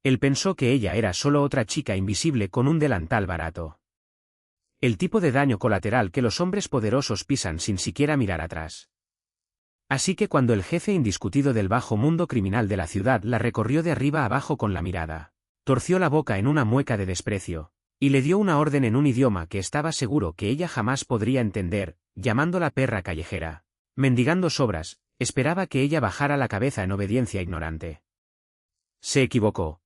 Él pensó que ella era solo otra chica invisible con un delantal barato. El tipo de daño colateral que los hombres poderosos pisan sin siquiera mirar atrás. Así que cuando el jefe indiscutido del bajo mundo criminal de la ciudad la recorrió de arriba abajo con la mirada, torció la boca en una mueca de desprecio, y le dio una orden en un idioma que estaba seguro que ella jamás podría entender, llamándola perra callejera, mendigando sobras, esperaba que ella bajara la cabeza en obediencia ignorante. Se equivocó.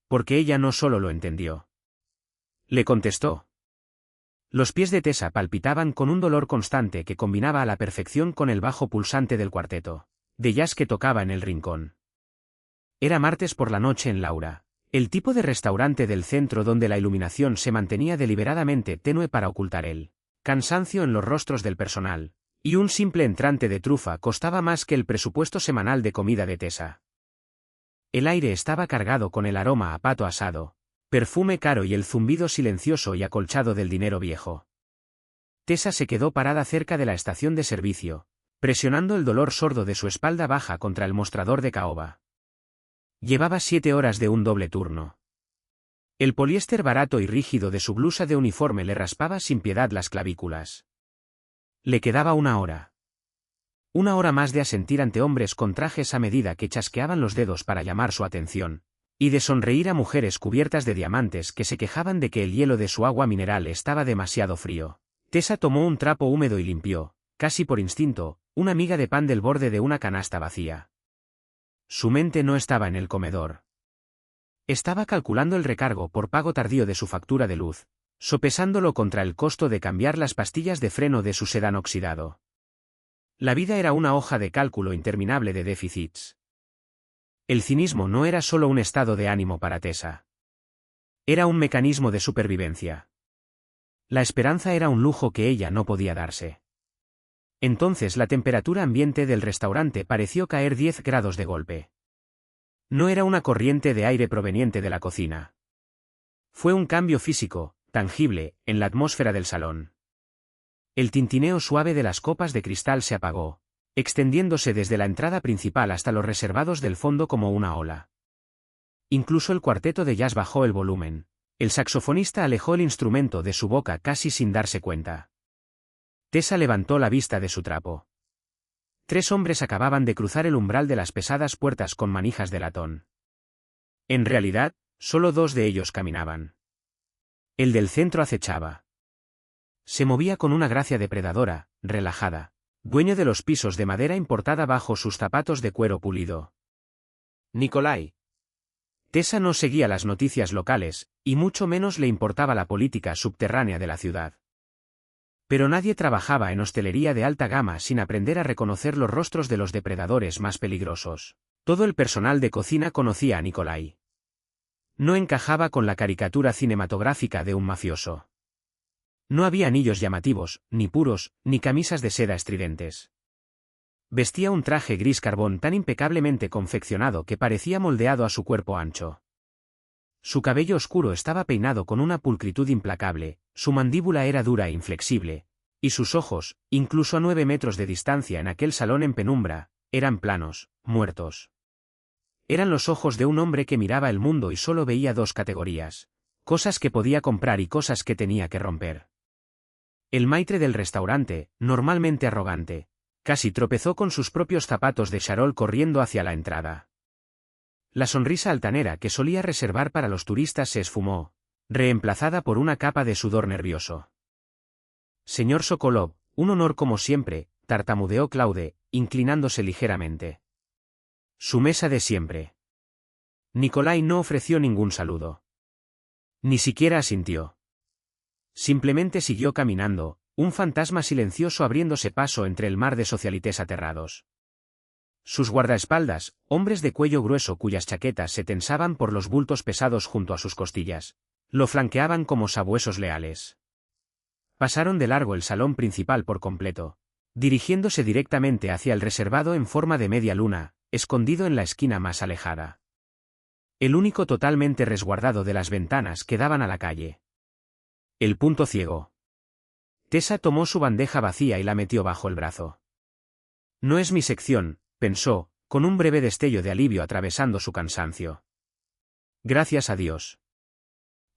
Porque ella no solo lo entendió. Le contestó. Los pies de Tessa palpitaban con un dolor constante que combinaba a la perfección con el bajo pulsante del cuarteto de jazz que tocaba en el rincón. Era martes por la noche en Laura, el tipo de restaurante del centro donde la iluminación se mantenía deliberadamente tenue para ocultar el cansancio en los rostros del personal, y un simple entrante de trufa costaba más que el presupuesto semanal de comida de Tessa. El aire estaba cargado con el aroma a pato asado, perfume caro y el zumbido silencioso y acolchado del dinero viejo. Tessa se quedó parada cerca de la estación de servicio, presionando el dolor sordo de su espalda baja contra el mostrador de caoba. Llevaba 7 horas de un doble turno. El poliéster barato y rígido de su blusa de uniforme le raspaba sin piedad las clavículas. Le quedaba 1 hora. 1 hora más de asentir ante hombres con trajes a medida que chasqueaban los dedos para llamar su atención, y de sonreír a mujeres cubiertas de diamantes que se quejaban de que el hielo de su agua mineral estaba demasiado frío. Tessa tomó un trapo húmedo y limpió, casi por instinto, una miga de pan del borde de una canasta vacía. Su mente no estaba en el comedor. Estaba calculando el recargo por pago tardío de su factura de luz, sopesándolo contra el costo de cambiar las pastillas de freno de su sedán oxidado. La vida era una hoja de cálculo interminable de déficits. El cinismo no era solo un estado de ánimo para Tessa. Era un mecanismo de supervivencia. La esperanza era un lujo que ella no podía darse. Entonces la temperatura ambiente del restaurante pareció caer 10 grados de golpe. No era una corriente de aire proveniente de la cocina. Fue un cambio físico, tangible, en la atmósfera del salón. El tintineo suave de las copas de cristal se apagó, extendiéndose desde la entrada principal hasta los reservados del fondo como una ola. Incluso el cuarteto de jazz bajó el volumen. El saxofonista alejó el instrumento de su boca casi sin darse cuenta. Tessa levantó la vista de su trapo. 3 hombres acababan de cruzar el umbral de las pesadas puertas con manijas de latón. En realidad, solo 2 de ellos caminaban. El del centro acechaba. Se movía con una gracia depredadora, relajada, dueño de los pisos de madera importada bajo sus zapatos de cuero pulido. Nikolai. Tessa no seguía las noticias locales, y mucho menos le importaba la política subterránea de la ciudad. Pero nadie trabajaba en hostelería de alta gama sin aprender a reconocer los rostros de los depredadores más peligrosos. Todo el personal de cocina conocía a Nikolai. No encajaba con la caricatura cinematográfica de un mafioso. No había anillos llamativos, ni puros, ni camisas de seda estridentes. Vestía un traje gris carbón tan impecablemente confeccionado que parecía moldeado a su cuerpo ancho. Su cabello oscuro estaba peinado con una pulcritud implacable, su mandíbula era dura e inflexible, y sus ojos, incluso a 9 metros de distancia en aquel salón en penumbra, eran planos, muertos. Eran los ojos de un hombre que miraba el mundo y solo veía 2 categorías: cosas que podía comprar y cosas que tenía que romper. El maitre del restaurante, normalmente arrogante, casi tropezó con sus propios zapatos de charol corriendo hacia la entrada. La sonrisa altanera que solía reservar para los turistas se esfumó, reemplazada por una capa de sudor nervioso. Señor Sokolov, un honor como siempre, tartamudeó Claude, inclinándose ligeramente. Su mesa de siempre. Nikolai no ofreció ningún saludo. Ni siquiera asintió. Simplemente siguió caminando, un fantasma silencioso abriéndose paso entre el mar de socialites aterrados. Sus guardaespaldas, hombres de cuello grueso cuyas chaquetas se tensaban por los bultos pesados junto a sus costillas, lo flanqueaban como sabuesos leales. Pasaron de largo el salón principal por completo, dirigiéndose directamente hacia el reservado en forma de media luna, escondido en la esquina más alejada. El único totalmente resguardado de las ventanas que daban a la calle. El punto ciego. Tessa tomó su bandeja vacía y la metió bajo el brazo. No es mi sección, pensó, con un breve destello de alivio atravesando su cansancio. Gracias a Dios.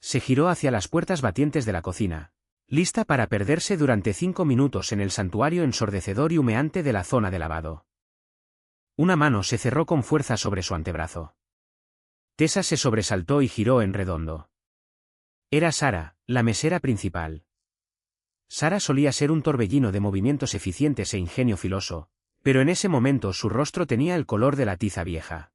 Se giró hacia las puertas batientes de la cocina, lista para perderse durante 5 minutos en el santuario ensordecedor y humeante de la zona de lavado. Una mano se cerró con fuerza sobre su antebrazo. Tessa se sobresaltó y giró en redondo. Era Sara, la mesera principal. Sara solía ser un torbellino de movimientos eficientes e ingenio filoso, pero en ese momento su rostro tenía el color de la tiza vieja.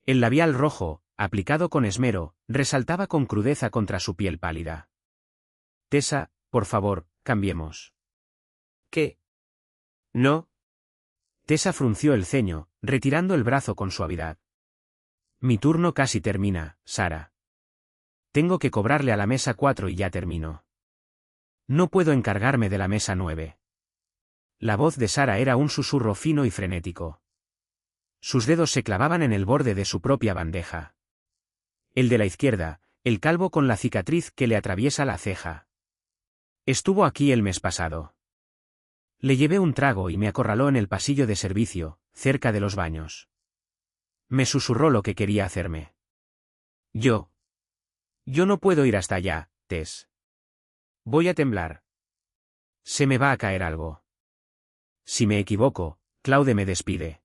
El labial rojo, aplicado con esmero, resaltaba con crudeza contra su piel pálida. Tessa, por favor, cambiemos. ¿Qué? No. Tessa frunció el ceño, retirando el brazo con suavidad. Mi turno casi termina, Sara. Tengo que cobrarle a la mesa 4 y ya termino. No puedo encargarme de la mesa 9. La voz de Sara era un susurro fino y frenético. Sus dedos se clavaban en el borde de su propia bandeja. El de la izquierda, el calvo con la cicatriz que le atraviesa la ceja. Estuvo aquí el mes pasado. Le llevé un trago y me acorraló en el pasillo de servicio, cerca de los baños. Me susurró lo que quería hacerme. Yo no puedo ir hasta allá, Tess. Voy a temblar. Se me va a caer algo. Si me equivoco, Claude me despide.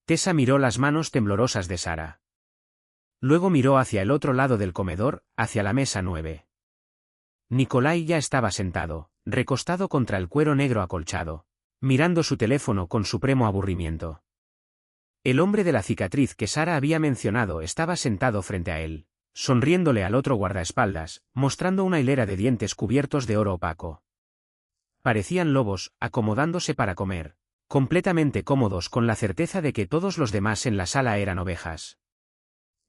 Tessa miró las manos temblorosas de Sara. Luego miró hacia el otro lado del comedor, hacia la mesa 9. Nikolai ya estaba sentado, recostado contra el cuero negro acolchado, mirando su teléfono con supremo aburrimiento. El hombre de la cicatriz que Sara había mencionado estaba sentado frente a él, sonriéndole al otro guardaespaldas, mostrando una hilera de dientes cubiertos de oro opaco. Parecían lobos, acomodándose para comer, completamente cómodos con la certeza de que todos los demás en la sala eran ovejas.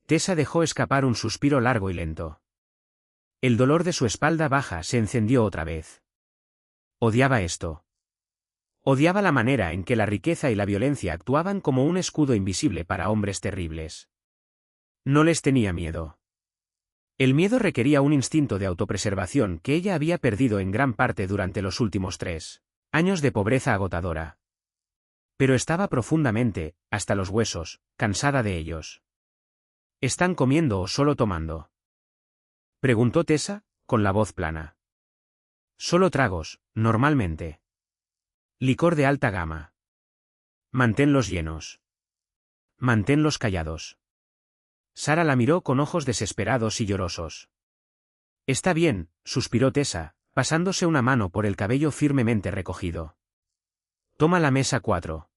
Tessa dejó escapar un suspiro largo y lento. El dolor de su espalda baja se encendió otra vez. Odiaba esto. Odiaba la manera en que la riqueza y la violencia actuaban como un escudo invisible para hombres terribles. No les tenía miedo. El miedo requería un instinto de autopreservación que ella había perdido en gran parte durante los últimos 3 años de pobreza agotadora. Pero estaba profundamente, hasta los huesos, cansada de ellos. ¿Están comiendo o solo tomando?, preguntó Tessa, con la voz plana. Solo tragos, normalmente. Licor de alta gama. Manténlos llenos. Manténlos callados. Sara la miró con ojos desesperados y llorosos. Está bien, suspiró Tessa, pasándose una mano por el cabello firmemente recogido. Toma la mesa 4.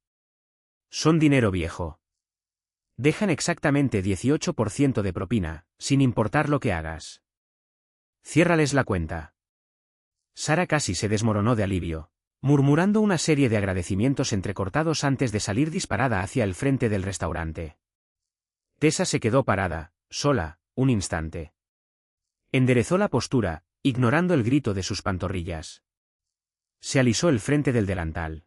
Son dinero viejo. Dejan exactamente 18% de propina, sin importar lo que hagas. Ciérrales la cuenta. Sara casi se desmoronó de alivio, murmurando una serie de agradecimientos entrecortados antes de salir disparada hacia el frente del restaurante. Tessa se quedó parada, sola, un instante. Enderezó la postura, ignorando el grito de sus pantorrillas. Se alisó el frente del delantal.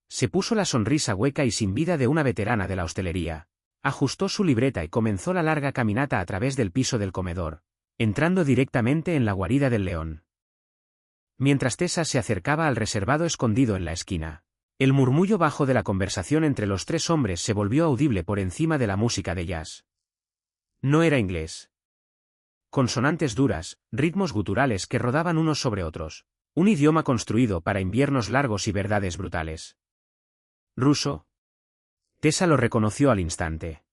Se puso la sonrisa hueca y sin vida de una veterana de la hostelería, ajustó su libreta y comenzó la larga caminata a través del piso del comedor, entrando directamente en la guarida del león. Mientras Tessa se acercaba al reservado escondido en la esquina, el murmullo bajo de la conversación entre los 3 hombres se volvió audible por encima de la música de jazz. No era inglés. Consonantes duras, ritmos guturales que rodaban unos sobre otros, un idioma construido para inviernos largos y verdades brutales. ¿Ruso? Tessa lo reconoció al instante.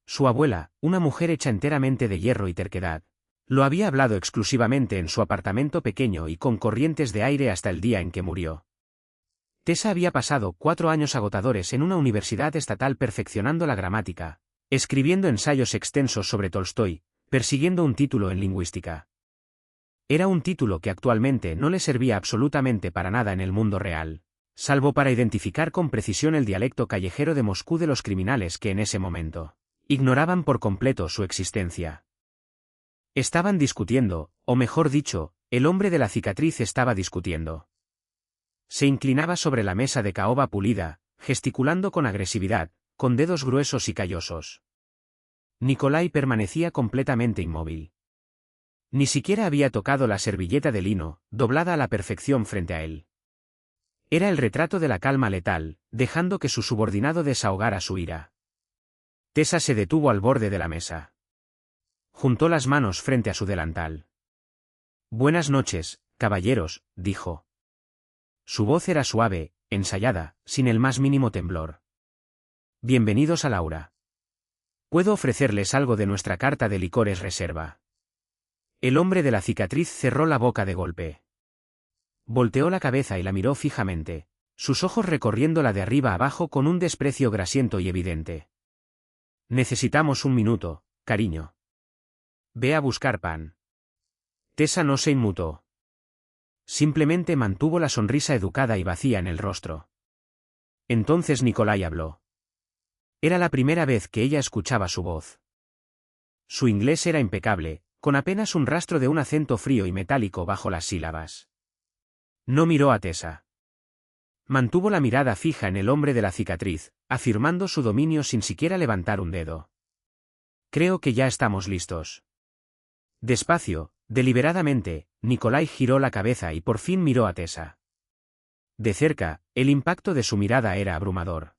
Su abuela, una mujer hecha enteramente de hierro y terquedad, lo había hablado exclusivamente en su apartamento pequeño y con corrientes de aire hasta el día en que murió. Tessa había pasado 4 años agotadores en una universidad estatal perfeccionando la gramática, escribiendo ensayos extensos sobre Tolstói, persiguiendo un título en lingüística. Era un título que actualmente no le servía absolutamente para nada en el mundo real, salvo para identificar con precisión el dialecto callejero de Moscú de los criminales que en ese momento ignoraban por completo su existencia. Estaban discutiendo, o mejor dicho, el hombre de la cicatriz estaba discutiendo. Se inclinaba sobre la mesa de caoba pulida, gesticulando con agresividad, con dedos gruesos y callosos. Nikolai permanecía completamente inmóvil. Ni siquiera había tocado la servilleta de lino, doblada a la perfección frente a él. Era el retrato de la calma letal, dejando que su subordinado desahogara su ira. Tessa se detuvo al borde de la mesa. Juntó las manos frente a su delantal. Buenas noches, caballeros, dijo. Su voz era suave, ensayada, sin el más mínimo temblor. Bienvenidos a Laura. Puedo ofrecerles algo de nuestra carta de licores reserva. El hombre de la cicatriz cerró la boca de golpe. Volteó la cabeza y la miró fijamente, sus ojos recorriéndola de arriba abajo con un desprecio grasiento y evidente. Necesitamos un minuto, cariño. Ve a buscar pan. Tessa no se inmutó. Simplemente mantuvo la sonrisa educada y vacía en el rostro. Entonces Nikolai habló. Era la primera vez que ella escuchaba su voz. Su inglés era impecable, con apenas un rastro de un acento frío y metálico bajo las sílabas. No miró a Tessa. Mantuvo la mirada fija en el hombre de la cicatriz, afirmando su dominio sin siquiera levantar un dedo. Creo que ya estamos listos. Despacio, deliberadamente, Nikolai giró la cabeza y por fin miró a Tessa. De cerca, el impacto de su mirada era abrumador.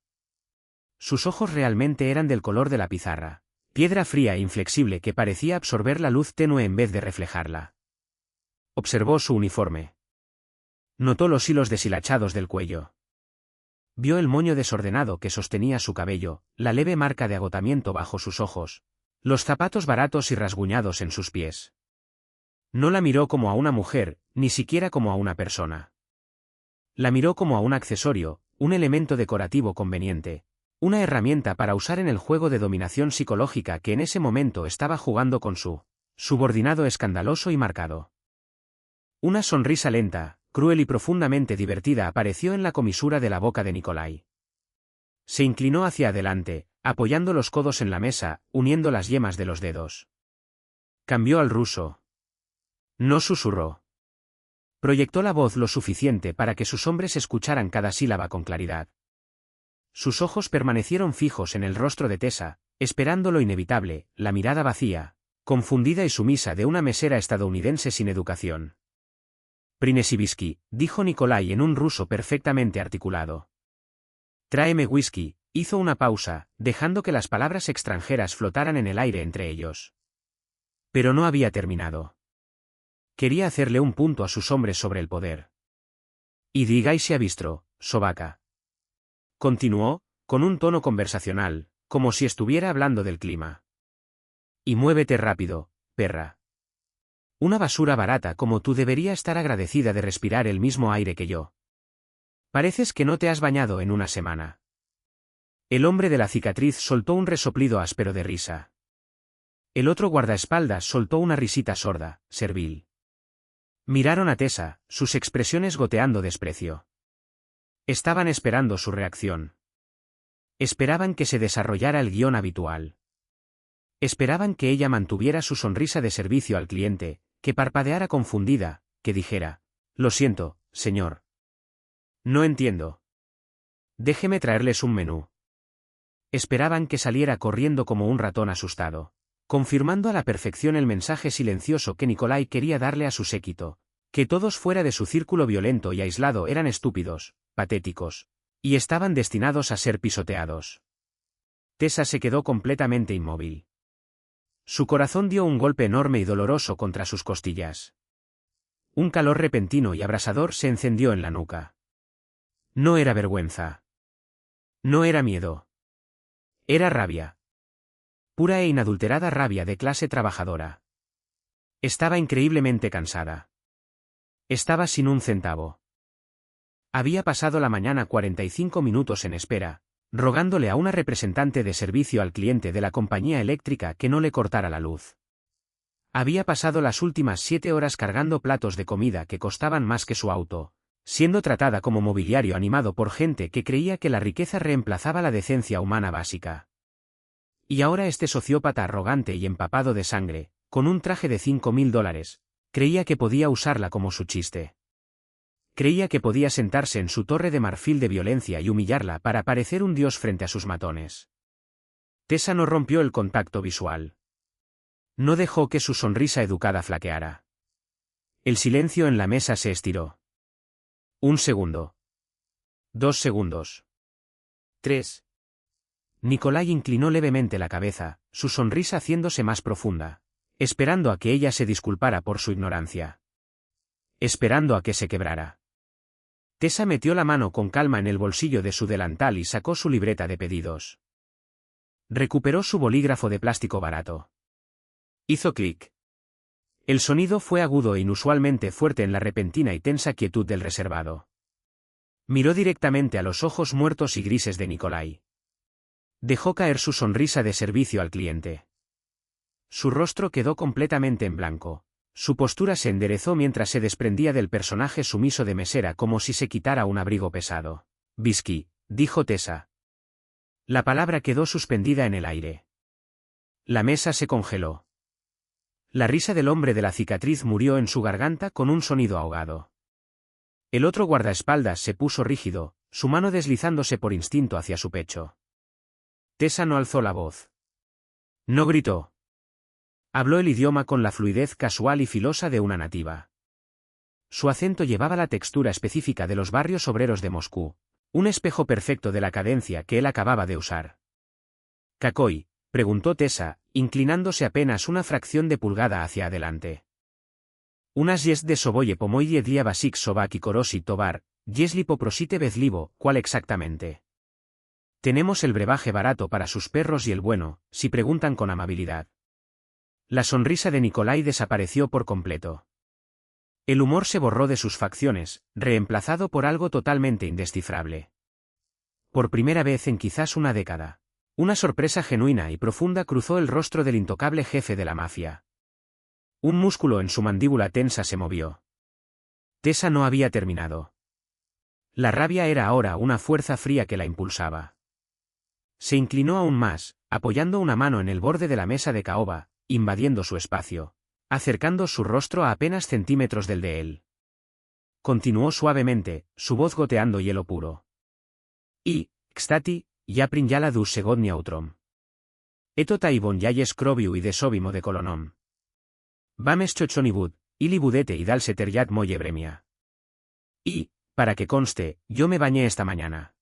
Sus ojos realmente eran del color de la pizarra, piedra fría e inflexible que parecía absorber la luz tenue en vez de reflejarla. Observó su uniforme. Notó los hilos deshilachados del cuello. Vio el moño desordenado que sostenía su cabello, la leve marca de agotamiento bajo sus ojos, los zapatos baratos y rasguñados en sus pies. No la miró como a una mujer, ni siquiera como a una persona. La miró como a un accesorio, un elemento decorativo conveniente, una herramienta para usar en el juego de dominación psicológica que en ese momento estaba jugando con su subordinado escandaloso y marcado. Una sonrisa lenta, cruel y profundamente divertida apareció en la comisura de la boca de Nikolai. Se inclinó hacia adelante, apoyando los codos en la mesa, uniendo las yemas de los dedos. Cambió al ruso. No susurró. Proyectó la voz lo suficiente para que sus hombres escucharan cada sílaba con claridad. Sus ojos permanecieron fijos en el rostro de Tessa, esperando lo inevitable, la mirada vacía, confundida y sumisa de una mesera estadounidense sin educación. Prinesivsky, dijo Nikolai en un ruso perfectamente articulado. Tráeme whisky, hizo una pausa, dejando que las palabras extranjeras flotaran en el aire entre ellos. Pero no había terminado. Quería hacerle un punto a sus hombres sobre el poder. Y digáis si ha visto, sobaca. Continuó, con un tono conversacional, como si estuviera hablando del clima. Y muévete rápido, perra. Una basura barata como tú debería estar agradecida de respirar el mismo aire que yo. Pareces que no te has bañado en una semana. El hombre de la cicatriz soltó un resoplido áspero de risa. El otro guardaespaldas soltó una risita sorda, servil. Miraron a Tessa, sus expresiones goteando desprecio. Estaban esperando su reacción. Esperaban que se desarrollara el guión habitual. Esperaban que ella mantuviera su sonrisa de servicio al cliente, que parpadeara confundida, que dijera, «Lo siento, señor. No entiendo. Déjeme traerles un menú». Esperaban que saliera corriendo como un ratón asustado, confirmando a la perfección el mensaje silencioso que Nikolai quería darle a su séquito, que todos fuera de su círculo violento y aislado eran estúpidos, patéticos, y estaban destinados a ser pisoteados. Tessa se quedó completamente inmóvil. Su corazón dio un golpe enorme y doloroso contra sus costillas. Un calor repentino y abrasador se encendió en la nuca. No era vergüenza. No era miedo. Era rabia. Pura e inadulterada rabia de clase trabajadora. Estaba increíblemente cansada. Estaba sin un centavo. Había pasado la mañana 45 minutos en espera, rogándole a una representante de servicio al cliente de la compañía eléctrica que no le cortara la luz. Había pasado las últimas 7 horas cargando platos de comida que costaban más que su auto, siendo tratada como mobiliario animado por gente que creía que la riqueza reemplazaba la decencia humana básica. Y ahora este sociópata arrogante y empapado de sangre, con un traje de $5.000, creía que podía usarla como su chiste. Creía que podía sentarse en su torre de marfil de violencia y humillarla para parecer un dios frente a sus matones. Tessa no rompió el contacto visual. No dejó que su sonrisa educada flaqueara. El silencio en la mesa se estiró. 1 segundo. 2 segundos. 3. Nikolai inclinó levemente la cabeza, su sonrisa haciéndose más profunda, esperando a que ella se disculpara por su ignorancia. Esperando a que se quebrara. Tessa metió la mano con calma en el bolsillo de su delantal y sacó su libreta de pedidos. Recuperó su bolígrafo de plástico barato. Hizo clic. El sonido fue agudo e inusualmente fuerte en la repentina y tensa quietud del reservado. Miró directamente a los ojos muertos y grises de Nikolai. Dejó caer su sonrisa de servicio al cliente. Su rostro quedó completamente en blanco. Su postura se enderezó mientras se desprendía del personaje sumiso de mesera como si se quitara un abrigo pesado. «Whisky», dijo Tessa. La palabra quedó suspendida en el aire. La mesa se congeló. La risa del hombre de la cicatriz murió en su garganta con un sonido ahogado. El otro guardaespaldas se puso rígido, su mano deslizándose por instinto hacia su pecho. Tessa no alzó la voz. No gritó. Habló el idioma con la fluidez casual y filosa de una nativa. Su acento llevaba la textura específica de los barrios obreros de Moscú, un espejo perfecto de la cadencia que él acababa de usar. «¿Kakoi?», preguntó Tessa, inclinándose apenas una fracción de pulgada hacia adelante. «Unas jest de soboye pomoye dlia basik sobak y korosi tobar, yesli poprosite bezlivo», ¿cuál exactamente? Tenemos el brebaje barato para sus perros y el bueno, si preguntan con amabilidad. La sonrisa de Nikolai desapareció por completo. El humor se borró de sus facciones, reemplazado por algo totalmente indescifrable. Por primera vez en quizás una década, una sorpresa genuina y profunda cruzó el rostro del intocable jefe de la mafia. Un músculo en su mandíbula tensa se movió. Tessa no había terminado. La rabia era ahora una fuerza fría que la impulsaba. Se inclinó aún más, apoyando una mano en el borde de la mesa de caoba, invadiendo su espacio, acercando su rostro a apenas centímetros del de él. Continuó suavemente, su voz goteando hielo puro. «Y, kstati, ya prinjala dus segodnia utrom. Eto taibon yayes kroviu y desobimo de kolonom. Vames chochonibud, ili budete y dalse terjat moye bremia. Y, para que conste, yo me bañé esta mañana.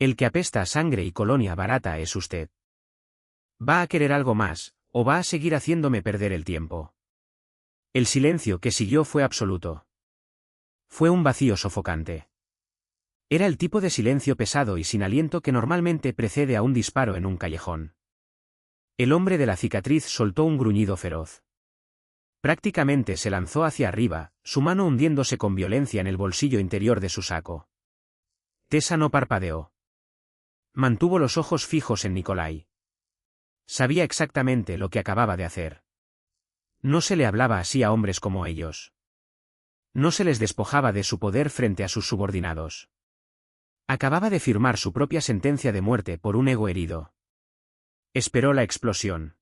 El que apesta a sangre y colonia barata es usted. ¿Va a querer algo más, o va a seguir haciéndome perder el tiempo?» El silencio que siguió fue absoluto. Fue un vacío sofocante. Era el tipo de silencio pesado y sin aliento que normalmente precede a un disparo en un callejón. El hombre de la cicatriz soltó un gruñido feroz. Prácticamente se lanzó hacia arriba, su mano hundiéndose con violencia en el bolsillo interior de su saco. Tessa no parpadeó. Mantuvo los ojos fijos en Nikolai. Sabía exactamente lo que acababa de hacer. No se le hablaba así a hombres como ellos. No se les despojaba de su poder frente a sus subordinados. Acababa de firmar su propia sentencia de muerte por un ego herido. Esperó la explosión.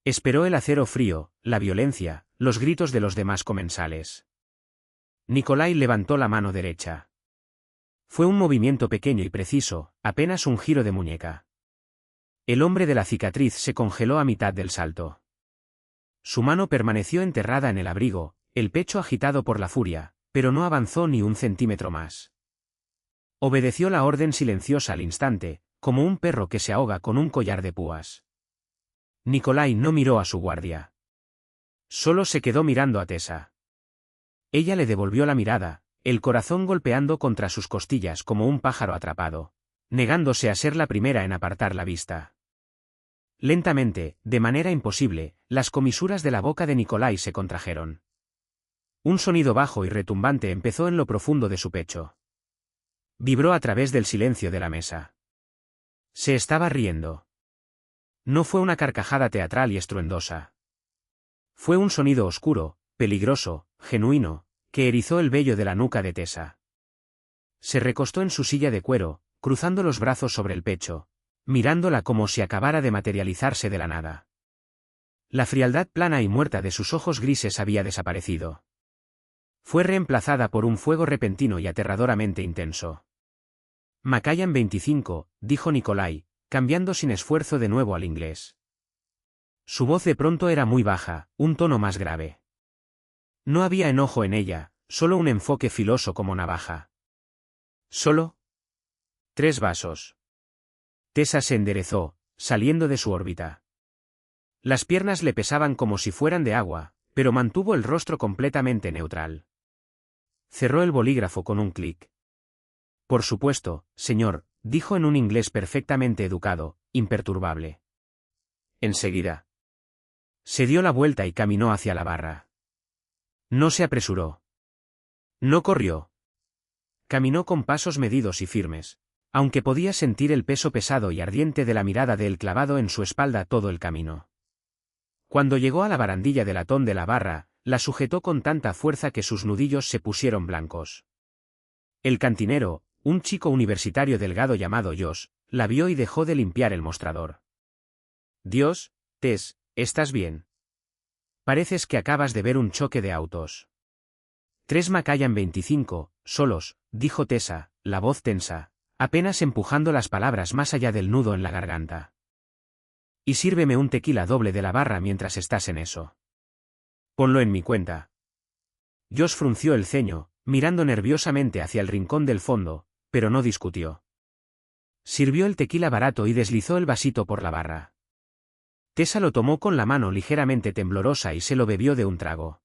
Esperó el acero frío, la violencia, los gritos de los demás comensales. Nikolai levantó la mano derecha. Fue un movimiento pequeño y preciso, apenas un giro de muñeca. El hombre de la cicatriz se congeló a mitad del salto. Su mano permaneció enterrada en el abrigo, el pecho agitado por la furia, pero no avanzó ni un centímetro más. Obedeció la orden silenciosa al instante, como un perro que se ahoga con un collar de púas. Nikolai no miró a su guardia. Solo se quedó mirando a Tessa. Ella le devolvió la mirada, el corazón golpeando contra sus costillas como un pájaro atrapado, negándose a ser la primera en apartar la vista. Lentamente, de manera imposible, las comisuras de la boca de Nikolai se contrajeron. Un sonido bajo y retumbante empezó en lo profundo de su pecho. Vibró a través del silencio de la mesa. Se estaba riendo. No fue una carcajada teatral y estruendosa. Fue un sonido oscuro, peligroso, genuino, que erizó el vello de la nuca de Tessa. Se recostó en su silla de cuero, cruzando los brazos sobre el pecho, mirándola como si acabara de materializarse de la nada. La frialdad plana y muerta de sus ojos grises había desaparecido. Fue reemplazada por un fuego repentino y aterradoramente intenso. «Macallan 25», dijo Nikolai, cambiando sin esfuerzo de nuevo al inglés. Su voz de pronto era muy baja, un tono más grave. No había enojo en ella, solo un enfoque filoso como navaja. «¿Solo? 3 vasos». Tessa se enderezó, saliendo de su órbita. Las piernas le pesaban como si fueran de agua, pero mantuvo el rostro completamente neutral. Cerró el bolígrafo con un clic. Por supuesto, señor, dijo en un inglés perfectamente educado, imperturbable. Enseguida. Se dio la vuelta y caminó hacia la barra. No se apresuró. No corrió. Caminó con pasos medidos y firmes, aunque podía sentir el peso pesado y ardiente de la mirada de él clavado en su espalda todo el camino. Cuando llegó a la barandilla de latón de la barra, la sujetó con tanta fuerza que sus nudillos se pusieron blancos. El cantinero, un chico universitario delgado llamado Josh, la vio y dejó de limpiar el mostrador. Dios, Tess, ¿estás bien? Pareces que acabas de ver un choque de autos. 3 Macallan 25, solos, dijo Tessa, la voz tensa, apenas empujando las palabras más allá del nudo en la garganta. Y sírveme un tequila doble de la barra mientras estás en eso. Ponlo en mi cuenta. Josh frunció el ceño, mirando nerviosamente hacia el rincón del fondo, pero no discutió. Sirvió el tequila barato y deslizó el vasito por la barra. Tessa lo tomó con la mano ligeramente temblorosa y se lo bebió de un trago.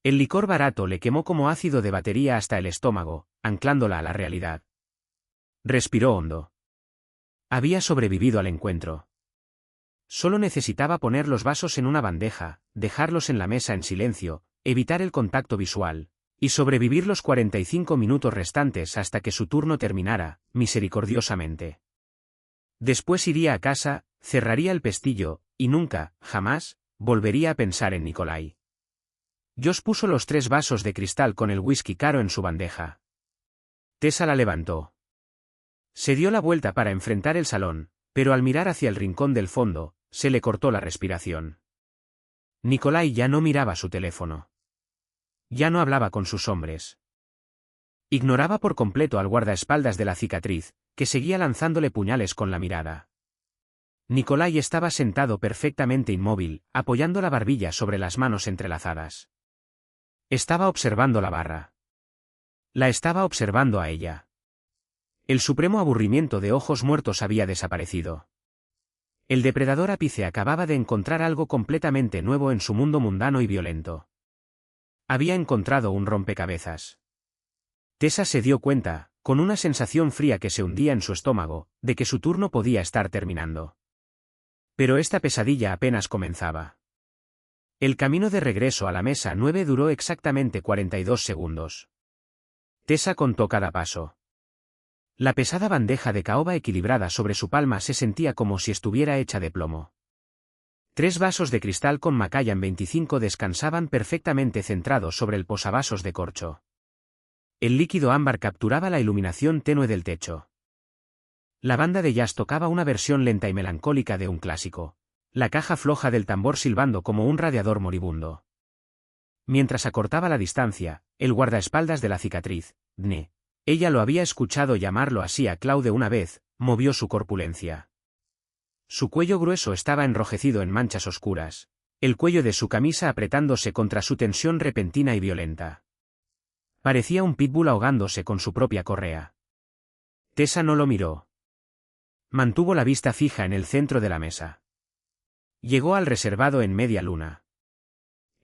El licor barato le quemó como ácido de batería hasta el estómago, anclándola a la realidad. Respiró hondo. Había sobrevivido al encuentro. Solo necesitaba poner los vasos en una bandeja, dejarlos en la mesa en silencio, evitar el contacto visual, y sobrevivir los 45 minutos restantes hasta que su turno terminara, misericordiosamente. Después iría a casa, cerraría el pestillo, y nunca, jamás, volvería a pensar en Nikolai. Josh puso los 3 vasos de cristal con el whisky caro en su bandeja. Tessa la levantó. Se dio la vuelta para enfrentar el salón, pero al mirar hacia el rincón del fondo, se le cortó la respiración. Nikolai ya no miraba su teléfono. Ya no hablaba con sus hombres. Ignoraba por completo al guardaespaldas de la cicatriz, que seguía lanzándole puñales con la mirada. Nikolai estaba sentado perfectamente inmóvil, apoyando la barbilla sobre las manos entrelazadas. Estaba observando la barra. La estaba observando a ella. El supremo aburrimiento de ojos muertos había desaparecido. El depredador ápice acababa de encontrar algo completamente nuevo en su mundo mundano y violento. Había encontrado un rompecabezas. Tessa se dio cuenta, con una sensación fría que se hundía en su estómago, de que su turno podía estar terminando. Pero esta pesadilla apenas comenzaba. El camino de regreso a la mesa 9 duró exactamente 42 segundos. Tessa contó cada paso. La pesada bandeja de caoba equilibrada sobre su palma se sentía como si estuviera hecha de plomo. 3 vasos de cristal con Macallan 25 descansaban perfectamente centrados sobre el posavasos de corcho. El líquido ámbar capturaba la iluminación tenue del techo. La banda de jazz tocaba una versión lenta y melancólica de un clásico, la caja floja del tambor silbando como un radiador moribundo. Mientras acortaba la distancia, el guardaespaldas de la cicatriz, Dne, ella lo había escuchado llamarlo así a Claude una vez, movió su corpulencia. Su cuello grueso estaba enrojecido en manchas oscuras, el cuello de su camisa apretándose contra su tensión repentina y violenta. Parecía un pitbull ahogándose con su propia correa. Tessa no lo miró. Mantuvo la vista fija en el centro de la mesa. Llegó al reservado en media luna.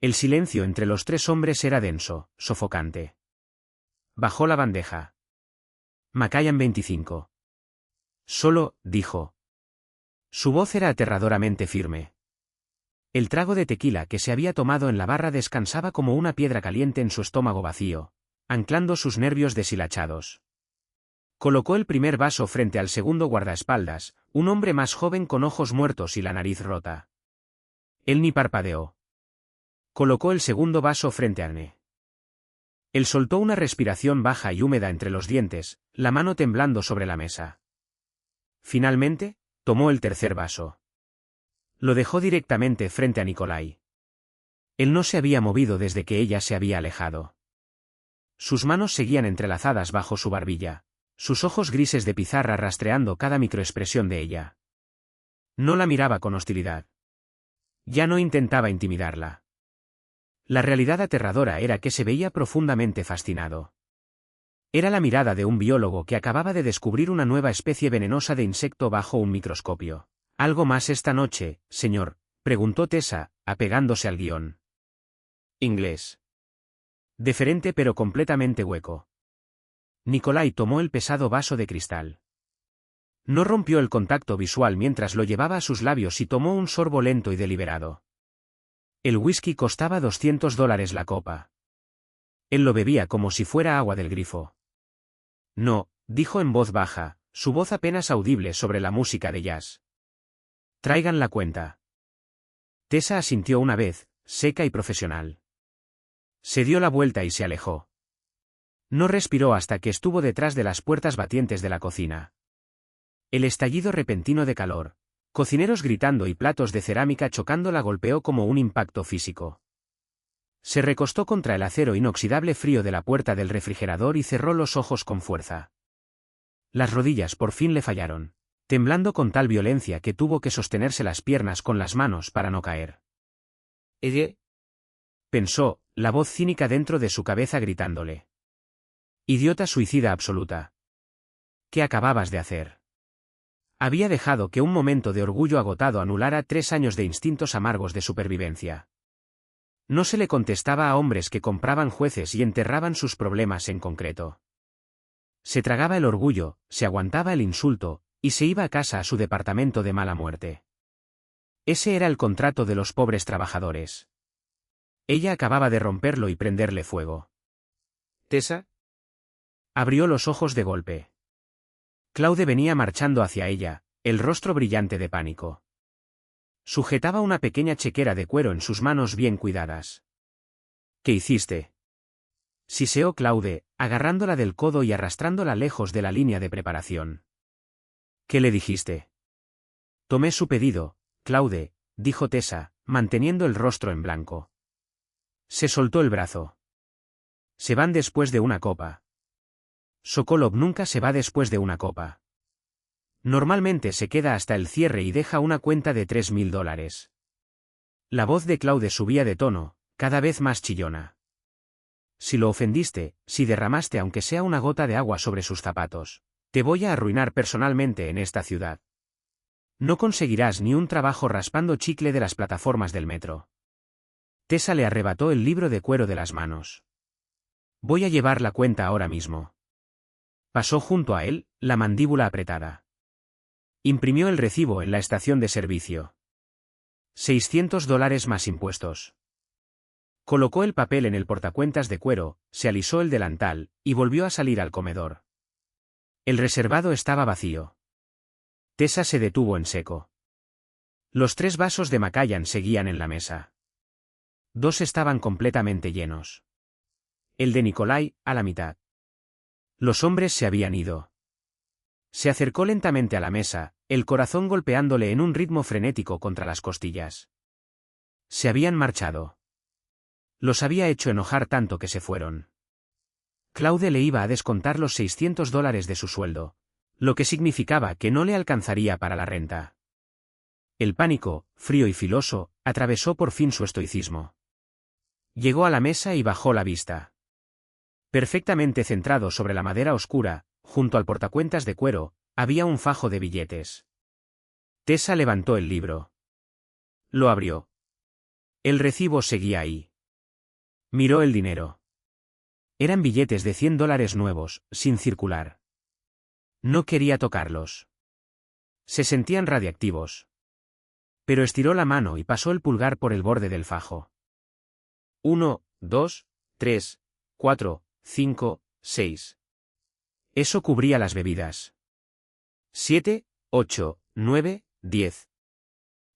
El silencio entre los 3 hombres era denso, sofocante. Bajó la bandeja. Macallan 25. Solo, dijo. Su voz era aterradoramente firme. El trago de tequila que se había tomado en la barra descansaba como una piedra caliente en su estómago vacío, anclando sus nervios deshilachados. Colocó el primer vaso frente al segundo guardaespaldas, un hombre más joven con ojos muertos y la nariz rota. Él ni parpadeó. Colocó el segundo vaso frente a Anne. Él soltó una respiración baja y húmeda entre los dientes, la mano temblando sobre la mesa. Finalmente, tomó el tercer vaso. Lo dejó directamente frente a Nikolai. Él no se había movido desde que ella se había alejado. Sus manos seguían entrelazadas bajo su barbilla, sus ojos grises de pizarra rastreando cada microexpresión de ella. No la miraba con hostilidad. Ya no intentaba intimidarla. La realidad aterradora era que se veía profundamente fascinado. Era la mirada de un biólogo que acababa de descubrir una nueva especie venenosa de insecto bajo un microscopio. ¿Algo más esta noche, señor?, preguntó Tessa, apegándose al guión. Inglés. Deferente pero completamente hueco. Nikolai tomó el pesado vaso de cristal. No rompió el contacto visual mientras lo llevaba a sus labios y tomó un sorbo lento y deliberado. El whisky costaba $200 la copa. Él lo bebía como si fuera agua del grifo. No, dijo en voz baja, su voz apenas audible sobre la música de jazz. Traigan la cuenta. Tessa asintió una vez, seca y profesional. Se dio la vuelta y se alejó. No respiró hasta que estuvo detrás de las puertas batientes de la cocina. El estallido repentino de calor, cocineros gritando y platos de cerámica chocando la golpeó como un impacto físico. Se recostó contra el acero inoxidable frío de la puerta del refrigerador y cerró los ojos con fuerza. Las rodillas por fin le fallaron, temblando con tal violencia que tuvo que sostenerse las piernas con las manos para no caer. «¿Ella?», pensó, la voz cínica dentro de su cabeza gritándole. «Idiota suicida absoluta. ¿Qué acababas de hacer?». Había dejado que un momento de orgullo agotado anulara 3 años de instintos amargos de supervivencia. No se le contestaba a hombres que compraban jueces y enterraban sus problemas en concreto. Se tragaba el orgullo, se aguantaba el insulto, y se iba a casa a su departamento de mala muerte. Ese era el contrato de los pobres trabajadores. Ella acababa de romperlo y prenderle fuego. «¿Tessa?». Abrió los ojos de golpe. Claude venía marchando hacia ella, el rostro brillante de pánico. Sujetaba una pequeña chequera de cuero en sus manos bien cuidadas. «¿Qué hiciste?», siseó Claude, agarrándola del codo y arrastrándola lejos de la línea de preparación. «¿Qué le dijiste?». «Tomé su pedido, Claude», dijo Tessa, manteniendo el rostro en blanco. Se soltó el brazo. «Se van después de una copa». Sokolov nunca se va después de una copa. Normalmente se queda hasta el cierre y deja una cuenta de $3.000. La voz de Claude subía de tono, cada vez más chillona. «Si lo ofendiste, si derramaste aunque sea una gota de agua sobre sus zapatos, te voy a arruinar personalmente en esta ciudad. No conseguirás ni un trabajo raspando chicle de las plataformas del metro». Tessa le arrebató el libro de cuero de las manos. «Voy a llevar la cuenta ahora mismo». Pasó junto a él, la mandíbula apretada. Imprimió el recibo en la estación de servicio. $600 más impuestos. Colocó el papel en el portacuentas de cuero, se alisó el delantal, y volvió a salir al comedor. El reservado estaba vacío. Tessa se detuvo en seco. Los 3 vasos de Macallan seguían en la mesa. 2 estaban completamente llenos. El de Nikolai, a la mitad. Los hombres se habían ido. Se acercó lentamente a la mesa, el corazón golpeándole en un ritmo frenético contra las costillas. Se habían marchado. Los había hecho enojar tanto que se fueron. Claude le iba a descontar los $600 de su sueldo, lo que significaba que no le alcanzaría para la renta. El pánico, frío y filoso, atravesó por fin su estoicismo. Llegó a la mesa y bajó la vista. Perfectamente centrado sobre la madera oscura, junto al portacuentas de cuero, había un fajo de billetes. Tessa levantó el libro. Lo abrió. El recibo seguía ahí. Miró el dinero. Eran billetes de $100 nuevos, sin circular. No quería tocarlos. Se sentían radiactivos. Pero estiró la mano y pasó el pulgar por el borde del fajo. 1, 2, 3, 4, 5, 6. Eso cubría las bebidas. 7, 8, 9, 10.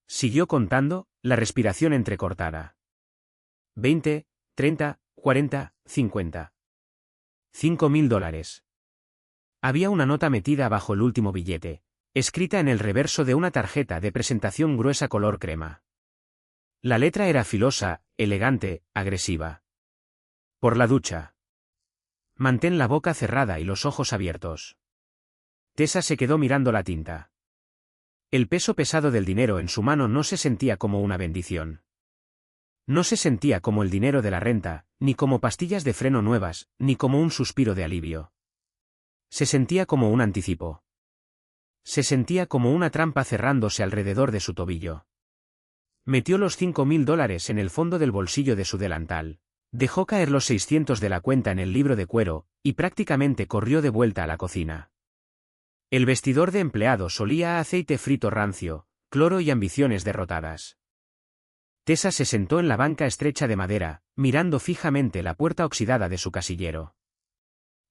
Siguió contando, la respiración entrecortada. 20, 30, 40, 50. $5.000. Había una nota metida bajo el último billete, escrita en el reverso de una tarjeta de presentación gruesa color crema. La letra era filosa, elegante, agresiva. Por la ducha. Mantén la boca cerrada y los ojos abiertos. Tessa se quedó mirando la tinta. El peso pesado del dinero en su mano no se sentía como una bendición. No se sentía como el dinero de la renta, ni como pastillas de freno nuevas, ni como un suspiro de alivio. Se sentía como un anticipo. Se sentía como una trampa cerrándose alrededor de su tobillo. Metió los $5.000 en el fondo del bolsillo de su delantal. Dejó caer los 600 de la cuenta en el libro de cuero, y prácticamente corrió de vuelta a la cocina. El vestidor de empleados olía a aceite frito rancio, cloro y ambiciones derrotadas. Tessa se sentó en la banca estrecha de madera, mirando fijamente la puerta oxidada de su casillero.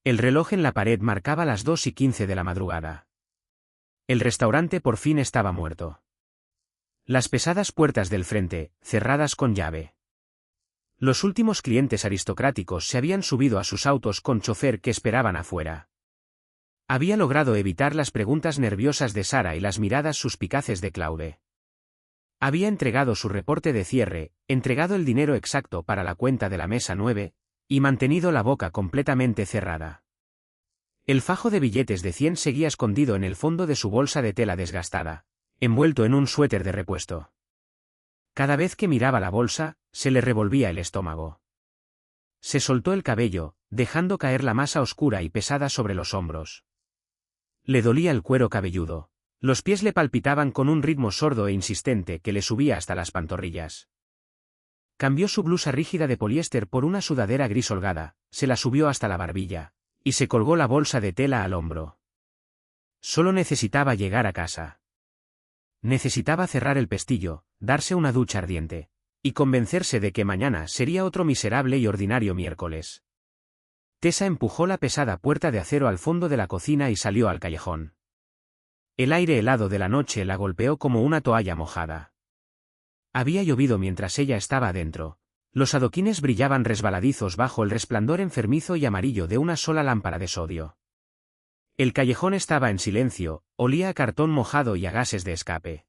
El reloj en la pared marcaba las 2:15 de la madrugada. El restaurante por fin estaba muerto. Las pesadas puertas del frente, cerradas con llave. Los últimos clientes aristocráticos se habían subido a sus autos con chofer que esperaban afuera. Había logrado evitar las preguntas nerviosas de Sara y las miradas suspicaces de Claude. Había entregado su reporte de cierre, entregado el dinero exacto para la cuenta de la mesa 9, y mantenido la boca completamente cerrada. El fajo de billetes de 100 seguía escondido en el fondo de su bolsa de tela desgastada, envuelto en un suéter de repuesto. Cada vez que miraba la bolsa, se le revolvía el estómago. Se soltó el cabello, dejando caer la masa oscura y pesada sobre los hombros. Le dolía el cuero cabelludo. Los pies le palpitaban con un ritmo sordo e insistente que le subía hasta las pantorrillas. Cambió su blusa rígida de poliéster por una sudadera gris holgada, se la subió hasta la barbilla, y se colgó la bolsa de tela al hombro. Solo necesitaba llegar a casa. Necesitaba cerrar el pestillo, darse una ducha ardiente, y convencerse de que mañana sería otro miserable y ordinario miércoles. Tessa empujó la pesada puerta de acero al fondo de la cocina y salió al callejón. El aire helado de la noche la golpeó como una toalla mojada. Había llovido mientras ella estaba adentro. Los adoquines brillaban resbaladizos bajo el resplandor enfermizo y amarillo de una sola lámpara de sodio. El callejón estaba en silencio, olía a cartón mojado y a gases de escape.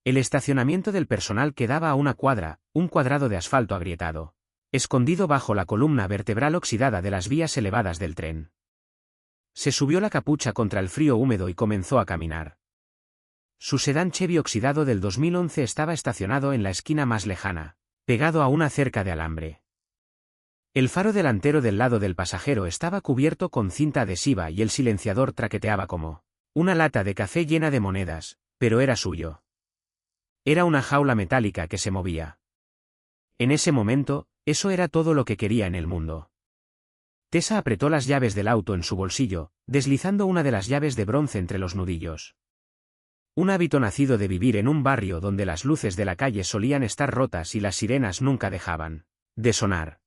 El estacionamiento del personal quedaba a una cuadra, un cuadrado de asfalto agrietado, escondido bajo la columna vertebral oxidada de las vías elevadas del tren. Se subió la capucha contra el frío húmedo y comenzó a caminar. Su sedán Chevy oxidado del 2011 estaba estacionado en la esquina más lejana, pegado a una cerca de alambre. El faro delantero del lado del pasajero estaba cubierto con cinta adhesiva y el silenciador traqueteaba como una lata de café llena de monedas, pero era suyo. Era una jaula metálica que se movía. En ese momento, eso era todo lo que quería en el mundo. Tessa apretó las llaves del auto en su bolsillo, deslizando una de las llaves de bronce entre los nudillos. Un hábito nacido de vivir en un barrio donde las luces de la calle solían estar rotas y las sirenas nunca dejaban de sonar.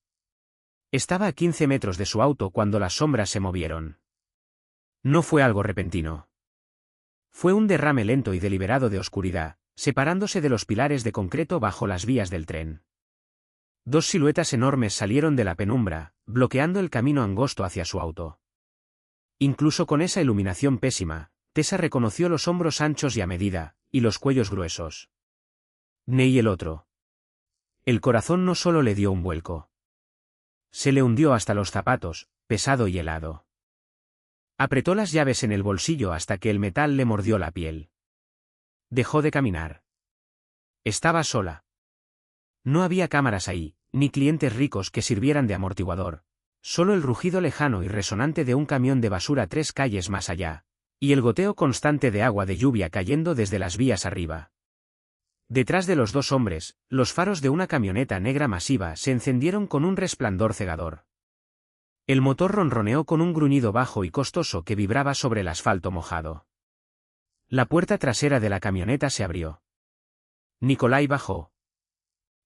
Estaba a 15 metros de su auto cuando las sombras se movieron. No fue algo repentino. Fue un derrame lento y deliberado de oscuridad, separándose de los pilares de concreto bajo las vías del tren. Dos siluetas enormes salieron de la penumbra, bloqueando el camino angosto hacia su auto. Incluso con esa iluminación pésima, Tessa reconoció los hombros anchos y a medida, y los cuellos gruesos. Ney el otro. El corazón no solo le dio un vuelco. Se le hundió hasta los zapatos, pesado y helado. Apretó las llaves en el bolsillo hasta que el metal le mordió la piel. Dejó de caminar. Estaba sola. No había cámaras ahí, ni clientes ricos que sirvieran de amortiguador. Solo el rugido lejano y resonante de un camión de basura 3 calles más allá, y el goteo constante de agua de lluvia cayendo desde las vías arriba. Detrás de los dos hombres, los faros de una camioneta negra masiva se encendieron con un resplandor cegador. El motor ronroneó con un gruñido bajo y costoso que vibraba sobre el asfalto mojado. La puerta trasera de la camioneta se abrió. Nikolai bajó.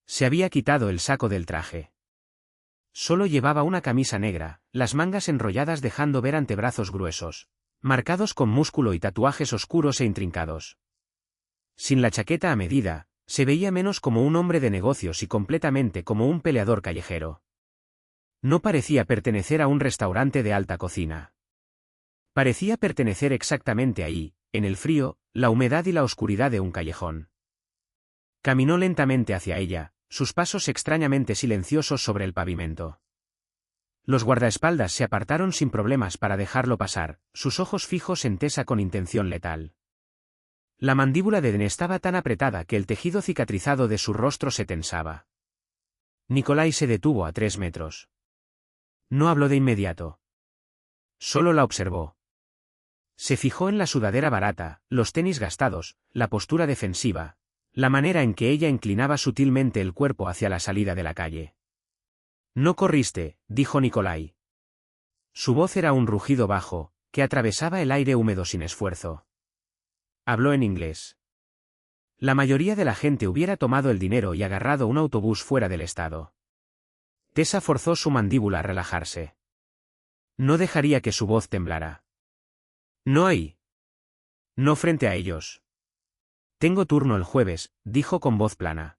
Se había quitado el saco del traje. Solo llevaba una camisa negra, las mangas enrolladas dejando ver antebrazos gruesos, marcados con músculo y tatuajes oscuros e intrincados. Sin la chaqueta a medida, se veía menos como un hombre de negocios y completamente como un peleador callejero. No parecía pertenecer a un restaurante de alta cocina. Parecía pertenecer exactamente ahí, en el frío, la humedad y la oscuridad de un callejón. Caminó lentamente hacia ella, sus pasos extrañamente silenciosos sobre el pavimento. Los guardaespaldas se apartaron sin problemas para dejarlo pasar, sus ojos fijos en Tessa con intención letal. La mandíbula de Den estaba tan apretada que el tejido cicatrizado de su rostro se tensaba. Nikolai se detuvo a 3 metros. No habló de inmediato. Solo la observó. Se fijó en la sudadera barata, los tenis gastados, la postura defensiva, la manera en que ella inclinaba sutilmente el cuerpo hacia la salida de la calle. No corriste, dijo Nikolai. Su voz era un rugido bajo, que atravesaba el aire húmedo sin esfuerzo. Habló en inglés. La mayoría de la gente hubiera tomado el dinero y agarrado un autobús fuera del estado. Tessa forzó su mandíbula a relajarse. No dejaría que su voz temblara. No ahí. No frente a ellos. Tengo turno el jueves, dijo con voz plana.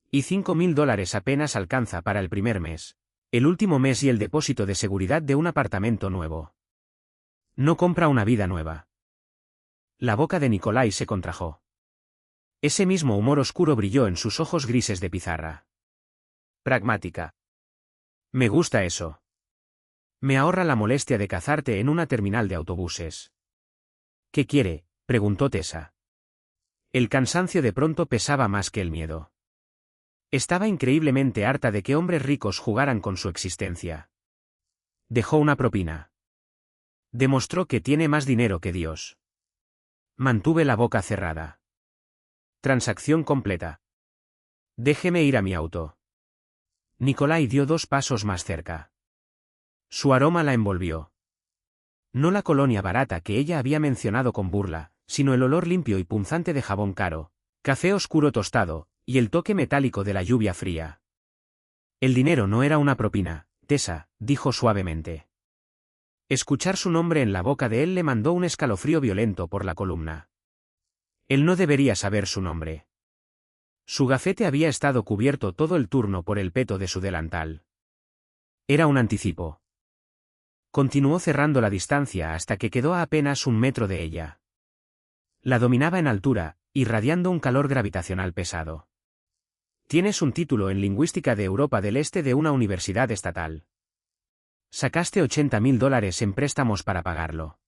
Y $5.000 apenas alcanza para el primer mes, el último mes y el depósito de seguridad de un apartamento nuevo. No compra una vida nueva. La boca de Nikolai se contrajo. Ese mismo humor oscuro brilló en sus ojos grises de pizarra. Pragmática. Me gusta eso. Me ahorra la molestia de cazarte en una terminal de autobuses. ¿Qué quiere?, preguntó Tessa. El cansancio de pronto pesaba más que el miedo. Estaba increíblemente harta de que hombres ricos jugaran con su existencia. Dejó una propina. Demostró que tiene más dinero que Dios. Mantuve la boca cerrada. Transacción completa. Déjeme ir a mi auto. Nikolai dio 2 pasos más cerca. Su aroma la envolvió. No la colonia barata que ella había mencionado con burla, sino el olor limpio y punzante de jabón caro, café oscuro tostado, y el toque metálico de la lluvia fría. El dinero no era una propina, Tessa, dijo suavemente. Escuchar su nombre en la boca de él le mandó un escalofrío violento por la columna. Él no debería saber su nombre. Su gafete había estado cubierto todo el turno por el peto de su delantal. Era un anticipo. Continuó cerrando la distancia hasta que quedó a apenas 1 metro de ella. La dominaba en altura, irradiando un calor gravitacional pesado. Tienes un título en lingüística de Europa del Este de una universidad estatal. Sacaste $80.000 en préstamos para pagarlo.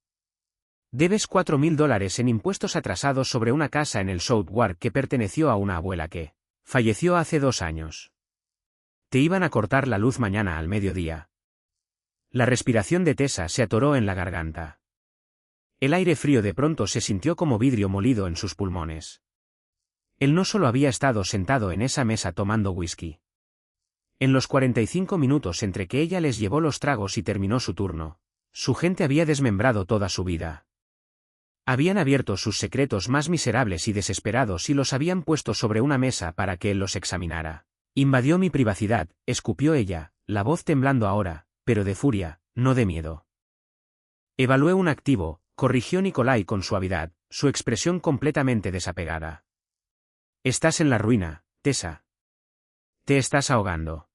Debes $4.000 en impuestos atrasados sobre una casa en el Southwark que perteneció a una abuela que falleció hace 2 años. Te iban a cortar la luz mañana al mediodía. La respiración de Tessa se atoró en la garganta. El aire frío de pronto se sintió como vidrio molido en sus pulmones. Él no solo había estado sentado en esa mesa tomando whisky. En los 45 minutos entre que ella les llevó los tragos y terminó su turno, su gente había desmembrado toda su vida. Habían abierto sus secretos más miserables y desesperados y los habían puesto sobre una mesa para que él los examinara. Invadió mi privacidad, escupió ella, la voz temblando ahora, pero de furia, no de miedo. Evalué un activo, corrigió Nikolai con suavidad, su expresión completamente desapegada. Estás en la ruina, Tessa. Te estás ahogando.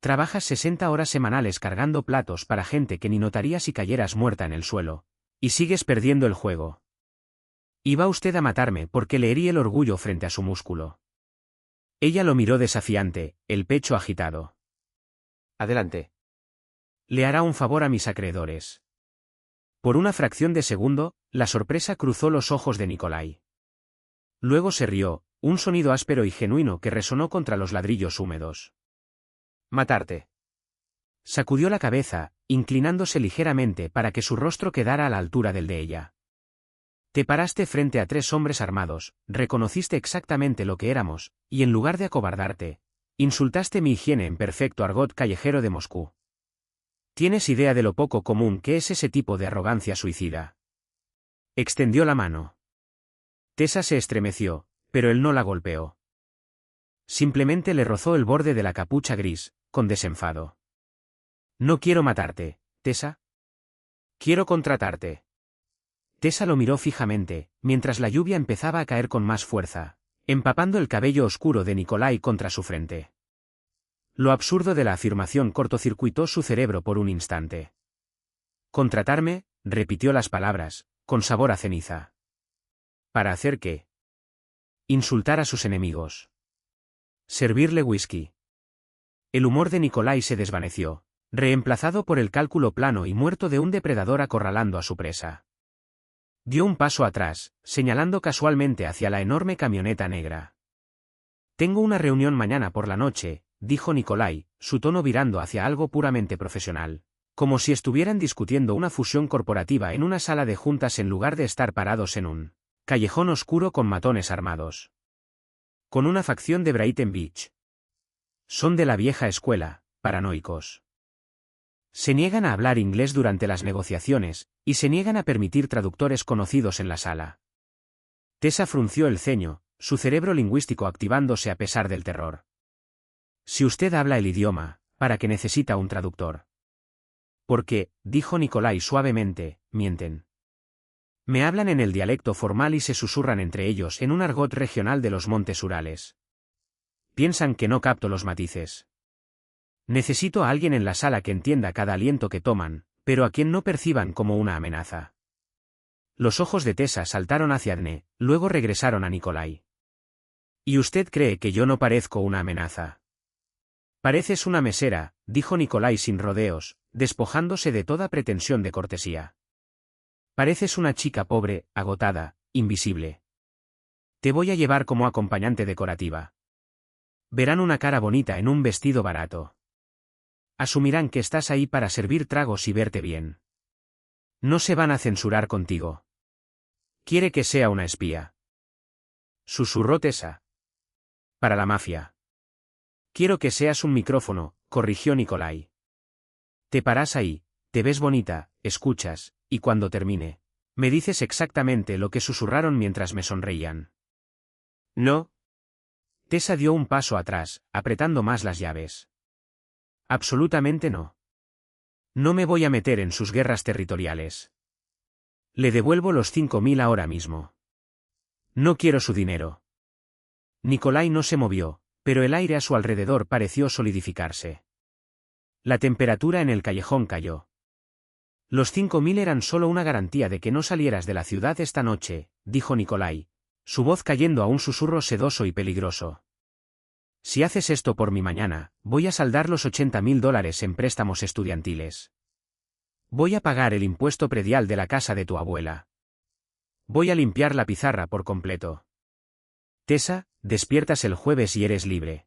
Trabajas 60 horas semanales cargando platos para gente que ni notaría si cayeras muerta en el suelo. Y sigues perdiendo el juego. Iba usted a matarme porque le herí el orgullo frente a su músculo. Ella lo miró desafiante, el pecho agitado. Adelante. Le hará un favor a mis acreedores. Por una fracción de segundo, la sorpresa cruzó los ojos de Nikolai. Luego se rió, un sonido áspero y genuino que resonó contra los ladrillos húmedos. Matarte. Sacudió la cabeza, inclinándose ligeramente para que su rostro quedara a la altura del de ella. Te paraste frente a 3 hombres armados, reconociste exactamente lo que éramos, y en lugar de acobardarte, insultaste mi higiene en perfecto argot callejero de Moscú. ¿Tienes idea de lo poco común que es ese tipo de arrogancia suicida? Extendió la mano. Tessa se estremeció, pero él no la golpeó. Simplemente le rozó el borde de la capucha gris, con desenfado. No quiero matarte, Tessa. Quiero contratarte. Tessa lo miró fijamente, mientras la lluvia empezaba a caer con más fuerza, empapando el cabello oscuro de Nikolai contra su frente. Lo absurdo de la afirmación cortocircuitó su cerebro por un instante. ¿Contratarme?, repitió las palabras, con sabor a ceniza. ¿Para hacer qué? Insultar a sus enemigos. Servirle whisky. El humor de Nikolai se desvaneció, reemplazado por el cálculo plano y muerto de un depredador acorralando a su presa. Dio un paso atrás, señalando casualmente hacia la enorme camioneta negra. Tengo una reunión mañana por la noche, dijo Nikolai, su tono virando hacia algo puramente profesional. Como si estuvieran discutiendo una fusión corporativa en una sala de juntas en lugar de estar parados en un callejón oscuro con matones armados. Con una facción de Brighton Beach. Son de la vieja escuela, paranoicos. Se niegan a hablar inglés durante las negociaciones, y se niegan a permitir traductores conocidos en la sala. Tessa frunció el ceño, su cerebro lingüístico activándose a pesar del terror. Si usted habla el idioma, ¿para qué necesita un traductor? Porque, dijo Nikolai suavemente, mienten. Me hablan en el dialecto formal y se susurran entre ellos en un argot regional de los montes Urales. Piensan que no capto los matices. Necesito a alguien en la sala que entienda cada aliento que toman, pero a quien no perciban como una amenaza. Los ojos de Tessa saltaron hacia Adne, luego regresaron a Nikolai. ¿Y usted cree que yo no parezco una amenaza? Pareces una mesera, dijo Nikolai sin rodeos, despojándose de toda pretensión de cortesía. Pareces una chica pobre, agotada, invisible. Te voy a llevar como acompañante decorativa. Verán una cara bonita en un vestido barato. Asumirán que estás ahí para servir tragos y verte bien. No se van a censurar contigo. Quiere que sea una espía. Susurró Tessa. Para la mafia. Quiero que seas un micrófono, corrigió Nikolai. Te paras ahí, te ves bonita, escuchas, y cuando termine, me dices exactamente lo que susurraron mientras me sonreían. No. Tessa dio un paso atrás, apretando más las llaves. Absolutamente no. No me voy a meter en sus guerras territoriales. Le devuelvo los 5.000 ahora mismo. No quiero su dinero. Nikolai no se movió, pero el aire a su alrededor pareció solidificarse. La temperatura en el callejón cayó. Los 5.000 eran solo una garantía de que no salieras de la ciudad esta noche, dijo Nikolai, su voz cayendo a un susurro sedoso y peligroso. Si haces esto por mi mañana, voy a saldar los $80.000 en préstamos estudiantiles. Voy a pagar el impuesto predial de la casa de tu abuela. Voy a limpiar la pizarra por completo. Tessa, despiertas el jueves y eres libre.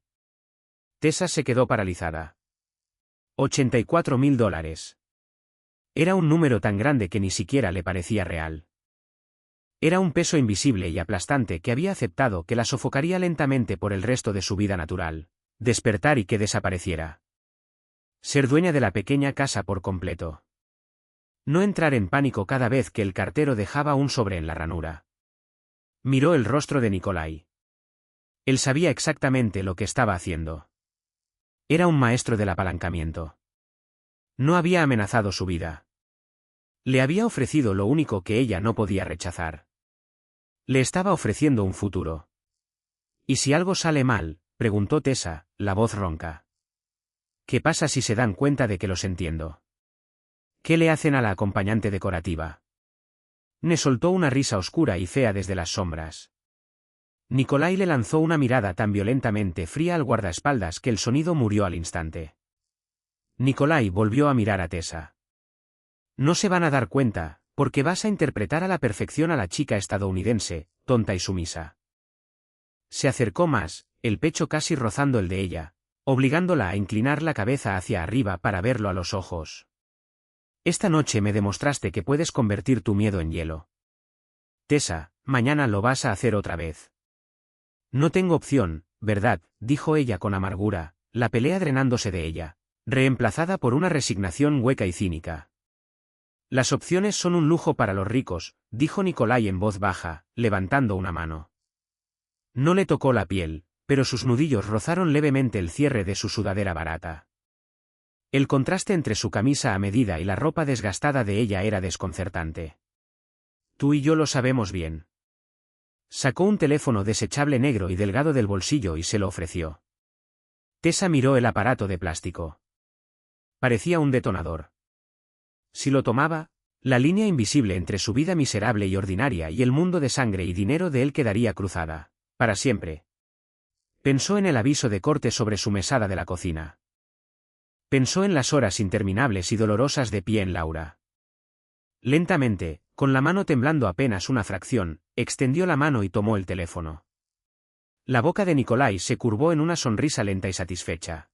Tessa se quedó paralizada. $84.000. Era un número tan grande que ni siquiera le parecía real. Era un peso invisible y aplastante que había aceptado que la sofocaría lentamente por el resto de su vida natural, despertar y que desapareciera. Ser dueña de la pequeña casa por completo. No entrar en pánico cada vez que el cartero dejaba un sobre en la ranura. Miró el rostro de Nikolai. Él sabía exactamente lo que estaba haciendo. Era un maestro del apalancamiento. No había amenazado su vida. Le había ofrecido lo único que ella no podía rechazar. Le estaba ofreciendo un futuro. ¿Y si algo sale mal?, preguntó Tessa, la voz ronca. ¿Qué pasa si se dan cuenta de que los entiendo? ¿Qué le hacen a la acompañante decorativa? Ne soltó una risa oscura y fea desde las sombras. Nikolai le lanzó una mirada tan violentamente fría al guardaespaldas que el sonido murió al instante. Nikolai volvió a mirar a Tessa. No se van a dar cuenta, porque vas a interpretar a la perfección a la chica estadounidense, tonta y sumisa. Se acercó más, el pecho casi rozando el de ella, obligándola a inclinar la cabeza hacia arriba para verlo a los ojos. Esta noche me demostraste que puedes convertir tu miedo en hielo. Tessa, mañana lo vas a hacer otra vez. No tengo opción, ¿verdad?, dijo ella con amargura, la pelea drenándose de ella, reemplazada por una resignación hueca y cínica. Las opciones son un lujo para los ricos, dijo Nikolai en voz baja, levantando una mano. No le tocó la piel, pero sus nudillos rozaron levemente el cierre de su sudadera barata. El contraste entre su camisa a medida y la ropa desgastada de ella era desconcertante. Tú y yo lo sabemos bien. Sacó un teléfono desechable negro y delgado del bolsillo y se lo ofreció. Tessa miró el aparato de plástico. Parecía un detonador. Si lo tomaba, la línea invisible entre su vida miserable y ordinaria y el mundo de sangre y dinero de él quedaría cruzada, para siempre. Pensó en el aviso de corte sobre su mesada de la cocina. Pensó en las horas interminables y dolorosas de pie en Laura. Lentamente, con la mano temblando apenas una fracción, extendió la mano y tomó el teléfono. La boca de Nikolai se curvó en una sonrisa lenta y satisfecha.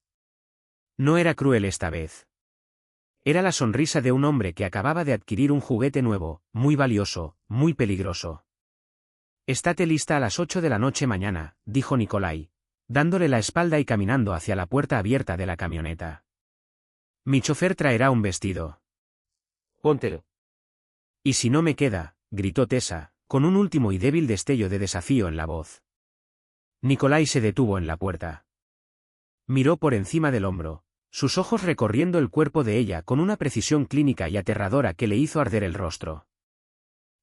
No era cruel esta vez. Era la sonrisa de un hombre que acababa de adquirir un juguete nuevo, muy valioso, muy peligroso. «Estate lista a las 8 de la noche mañana», dijo Nikolai, dándole la espalda y caminando hacia la puerta abierta de la camioneta. «Mi chofer traerá un vestido». Póntelo. «Y si no me queda», gritó Tessa, con un último y débil destello de desafío en la voz. Nikolai se detuvo en la puerta. Miró por encima del hombro, sus ojos recorriendo el cuerpo de ella con una precisión clínica y aterradora que le hizo arder el rostro.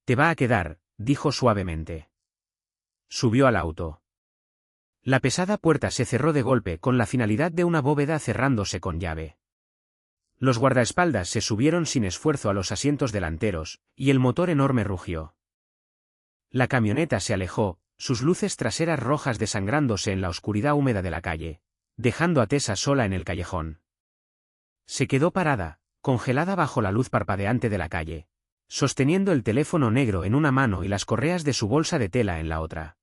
«Te va a quedar», dijo suavemente. Subió al auto. La pesada puerta se cerró de golpe con la finalidad de una bóveda cerrándose con llave. Los guardaespaldas se subieron sin esfuerzo a los asientos delanteros, y el motor enorme rugió. La camioneta se alejó, sus luces traseras rojas desangrándose en la oscuridad húmeda de la calle, dejando a Tessa sola en el callejón. Se quedó parada, congelada bajo la luz parpadeante de la calle, sosteniendo el teléfono negro en una mano y las correas de su bolsa de tela en la otra.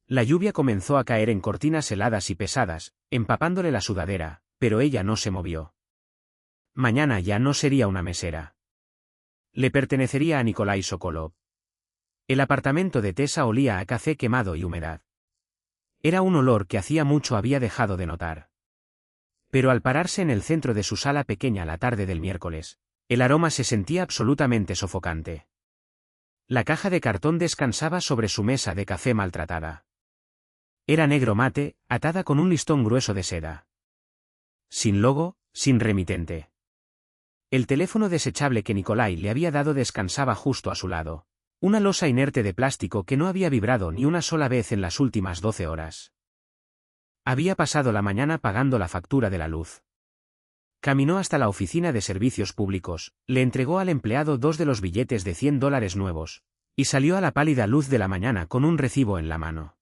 La lluvia comenzó a caer en cortinas heladas y pesadas, empapándole la sudadera, pero ella no se movió. Mañana ya no sería una mesera. Le pertenecería a Nikolai Sokolov. El apartamento de Tessa olía a café quemado y humedad. Era un olor que hacía mucho había dejado de notar. Pero al pararse en el centro de su sala pequeña la tarde del miércoles, el aroma se sentía absolutamente sofocante. La caja de cartón descansaba sobre su mesa de café maltratada. Era negro mate, atada con un listón grueso de seda. Sin logo, sin remitente. El teléfono desechable que Nikolai le había dado descansaba justo a su lado. Una losa inerte de plástico que no había vibrado ni una sola vez en las últimas 12 horas. Había pasado la mañana pagando la factura de la luz. Caminó hasta la oficina de servicios públicos, le entregó al empleado 2 de los billetes de $100 nuevos, y salió a la pálida luz de la mañana con un recibo en la mano.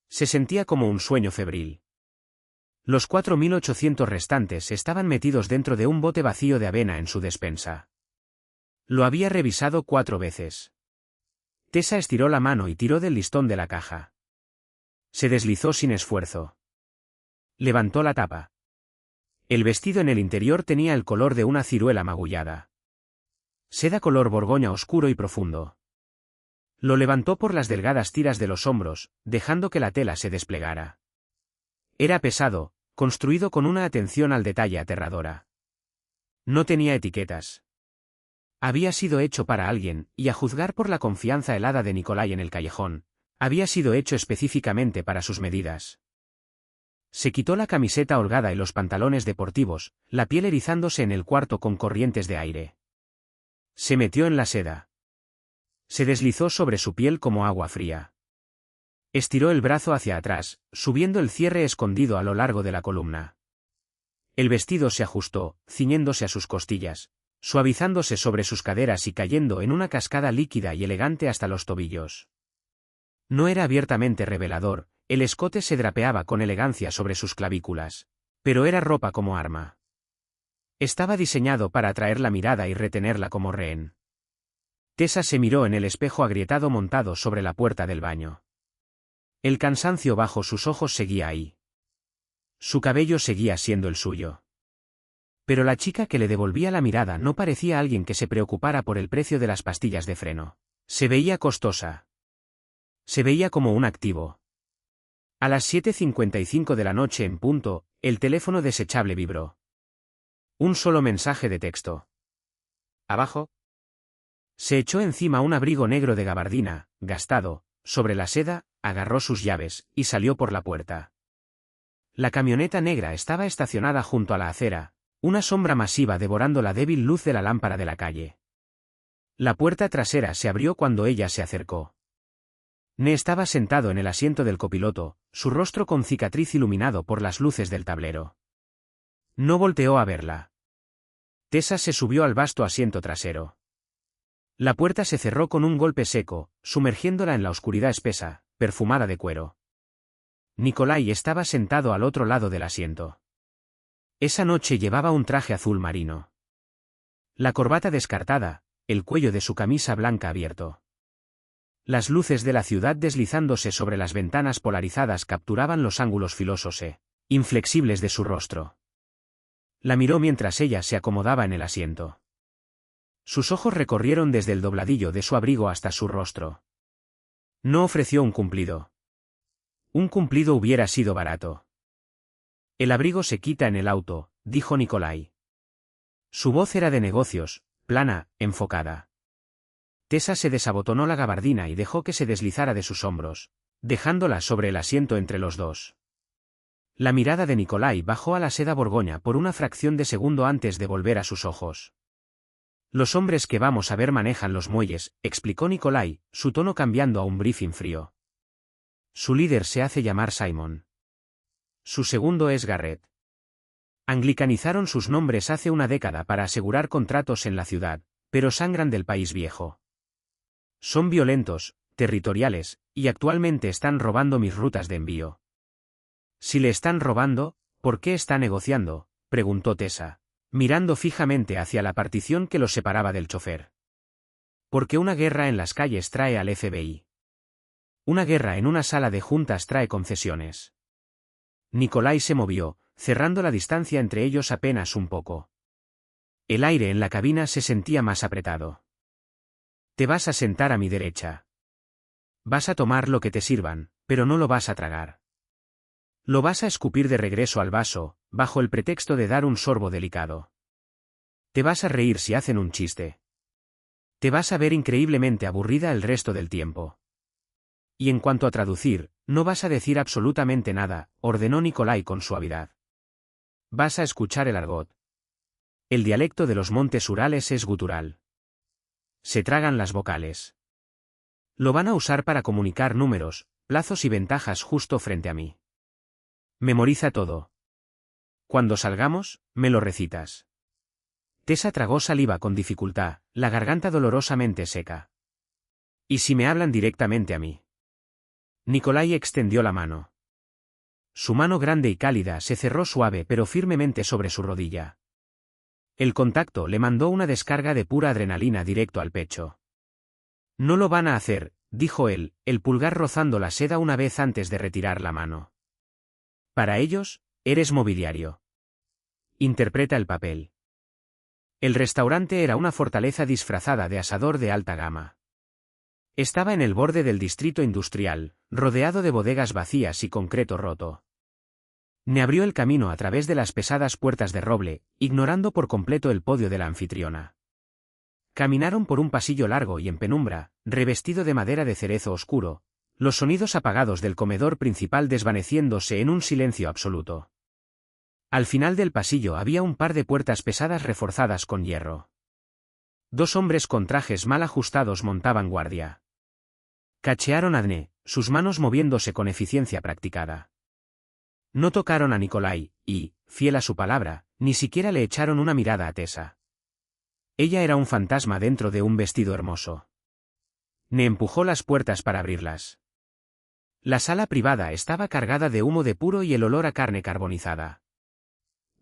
Se sentía como un sueño febril. Los 4.800 restantes estaban metidos dentro de un bote vacío de avena en su despensa. Lo había revisado 4 veces. Tessa estiró la mano y tiró del listón de la caja. Se deslizó sin esfuerzo. Levantó la tapa. El vestido en el interior tenía el color de una ciruela magullada. Seda color borgoña oscuro y profundo. Lo levantó por las delgadas tiras de los hombros, dejando que la tela se desplegara. Era pesado, construido con una atención al detalle aterradora. No tenía etiquetas. Había sido hecho para alguien, y a juzgar por la confianza helada de Nikolai en el callejón, había sido hecho específicamente para sus medidas. Se quitó la camiseta holgada y los pantalones deportivos, la piel erizándose en el cuarto con corrientes de aire. Se metió en la seda. Se deslizó sobre su piel como agua fría. Estiró el brazo hacia atrás, subiendo el cierre escondido a lo largo de la columna. El vestido se ajustó, ciñéndose a sus costillas, suavizándose sobre sus caderas y cayendo en una cascada líquida y elegante hasta los tobillos. No era abiertamente revelador, el escote se drapeaba con elegancia sobre sus clavículas, pero era ropa como arma. Estaba diseñado para atraer la mirada y retenerla como rehén. Tessa se miró en el espejo agrietado montado sobre la puerta del baño. El cansancio bajo sus ojos seguía ahí. Su cabello seguía siendo el suyo. Pero la chica que le devolvía la mirada no parecía alguien que se preocupara por el precio de las pastillas de freno. Se veía costosa. Se veía como un activo. A las 7:55 de la noche en punto, el teléfono desechable vibró. Un solo mensaje de texto. «Abajo». Se echó encima un abrigo negro de gabardina, gastado, sobre la seda, agarró sus llaves, y salió por la puerta. La camioneta negra estaba estacionada junto a la acera, una sombra masiva devorando la débil luz de la lámpara de la calle. La puerta trasera se abrió cuando ella se acercó. Ne estaba sentado en el asiento del copiloto, su rostro con cicatriz iluminado por las luces del tablero. No volteó a verla. Tessa se subió al vasto asiento trasero. La puerta se cerró con un golpe seco, sumergiéndola en la oscuridad espesa, perfumada de cuero. Nikolai estaba sentado al otro lado del asiento. Esa noche llevaba un traje azul marino. La corbata descartada, el cuello de su camisa blanca abierto. Las luces de la ciudad deslizándose sobre las ventanas polarizadas capturaban los ángulos filosos inflexibles de su rostro. La miró mientras ella se acomodaba en el asiento. Sus ojos recorrieron desde el dobladillo de su abrigo hasta su rostro. No ofreció un cumplido. Un cumplido hubiera sido barato. El abrigo se quita en el auto, dijo Nikolai. Su voz era de negocios, plana, enfocada. Tessa se desabotonó la gabardina y dejó que se deslizara de sus hombros, dejándola sobre el asiento entre los dos. La mirada de Nikolai bajó a la seda borgoña por una fracción de segundo antes de volver a sus ojos. Los hombres que vamos a ver manejan los muelles, explicó Nikolai, su tono cambiando a un briefing frío. Su líder se hace llamar Simon. Su segundo es Garrett. Anglicanizaron sus nombres hace una década para asegurar contratos en la ciudad, pero sangran del país viejo. Son violentos, territoriales, y actualmente están robando mis rutas de envío. Si le están robando, ¿por qué está negociando?, preguntó Tessa, mirando fijamente hacia la partición que los separaba del chofer. Porque una guerra en las calles trae al FBI. Una guerra en una sala de juntas trae concesiones. Nikolai se movió, cerrando la distancia entre ellos apenas un poco. El aire en la cabina se sentía más apretado. Te vas a sentar a mi derecha. Vas a tomar lo que te sirvan, pero no lo vas a tragar. Lo vas a escupir de regreso al vaso, bajo el pretexto de dar un sorbo delicado. Te vas a reír si hacen un chiste. Te vas a ver increíblemente aburrida el resto del tiempo. Y en cuanto a traducir, no vas a decir absolutamente nada, ordenó Nikolai con suavidad. Vas a escuchar el argot. El dialecto de los montes Urales es gutural. Se tragan las vocales. Lo van a usar para comunicar números, plazos y ventajas justo frente a mí. Memoriza todo. Cuando salgamos, me lo recitas. Tessa tragó saliva con dificultad, la garganta dolorosamente seca. ¿Y si me hablan directamente a mí? Nikolai extendió la mano. Su mano grande y cálida se cerró suave pero firmemente sobre su rodilla. El contacto le mandó una descarga de pura adrenalina directo al pecho. No lo van a hacer, dijo él, el pulgar rozando la seda una vez antes de retirar la mano. Para ellos, eres mobiliario. Interpreta el papel. El restaurante era una fortaleza disfrazada de asador de alta gama. Estaba en el borde del distrito industrial, rodeado de bodegas vacías y concreto roto. Me abrió el camino a través de las pesadas puertas de roble, ignorando por completo el podio de la anfitriona. Caminaron por un pasillo largo y en penumbra, revestido de madera de cerezo oscuro, los sonidos apagados del comedor principal desvaneciéndose en un silencio absoluto. Al final del pasillo había un par de puertas pesadas reforzadas con hierro. Dos hombres con trajes mal ajustados montaban guardia. Cachearon a Adne, sus manos moviéndose con eficiencia practicada. No tocaron a Nikolai, y, fiel a su palabra, ni siquiera le echaron una mirada a Tessa. Ella era un fantasma dentro de un vestido hermoso. Ne empujó las puertas para abrirlas. La sala privada estaba cargada de humo de puro y el olor a carne carbonizada.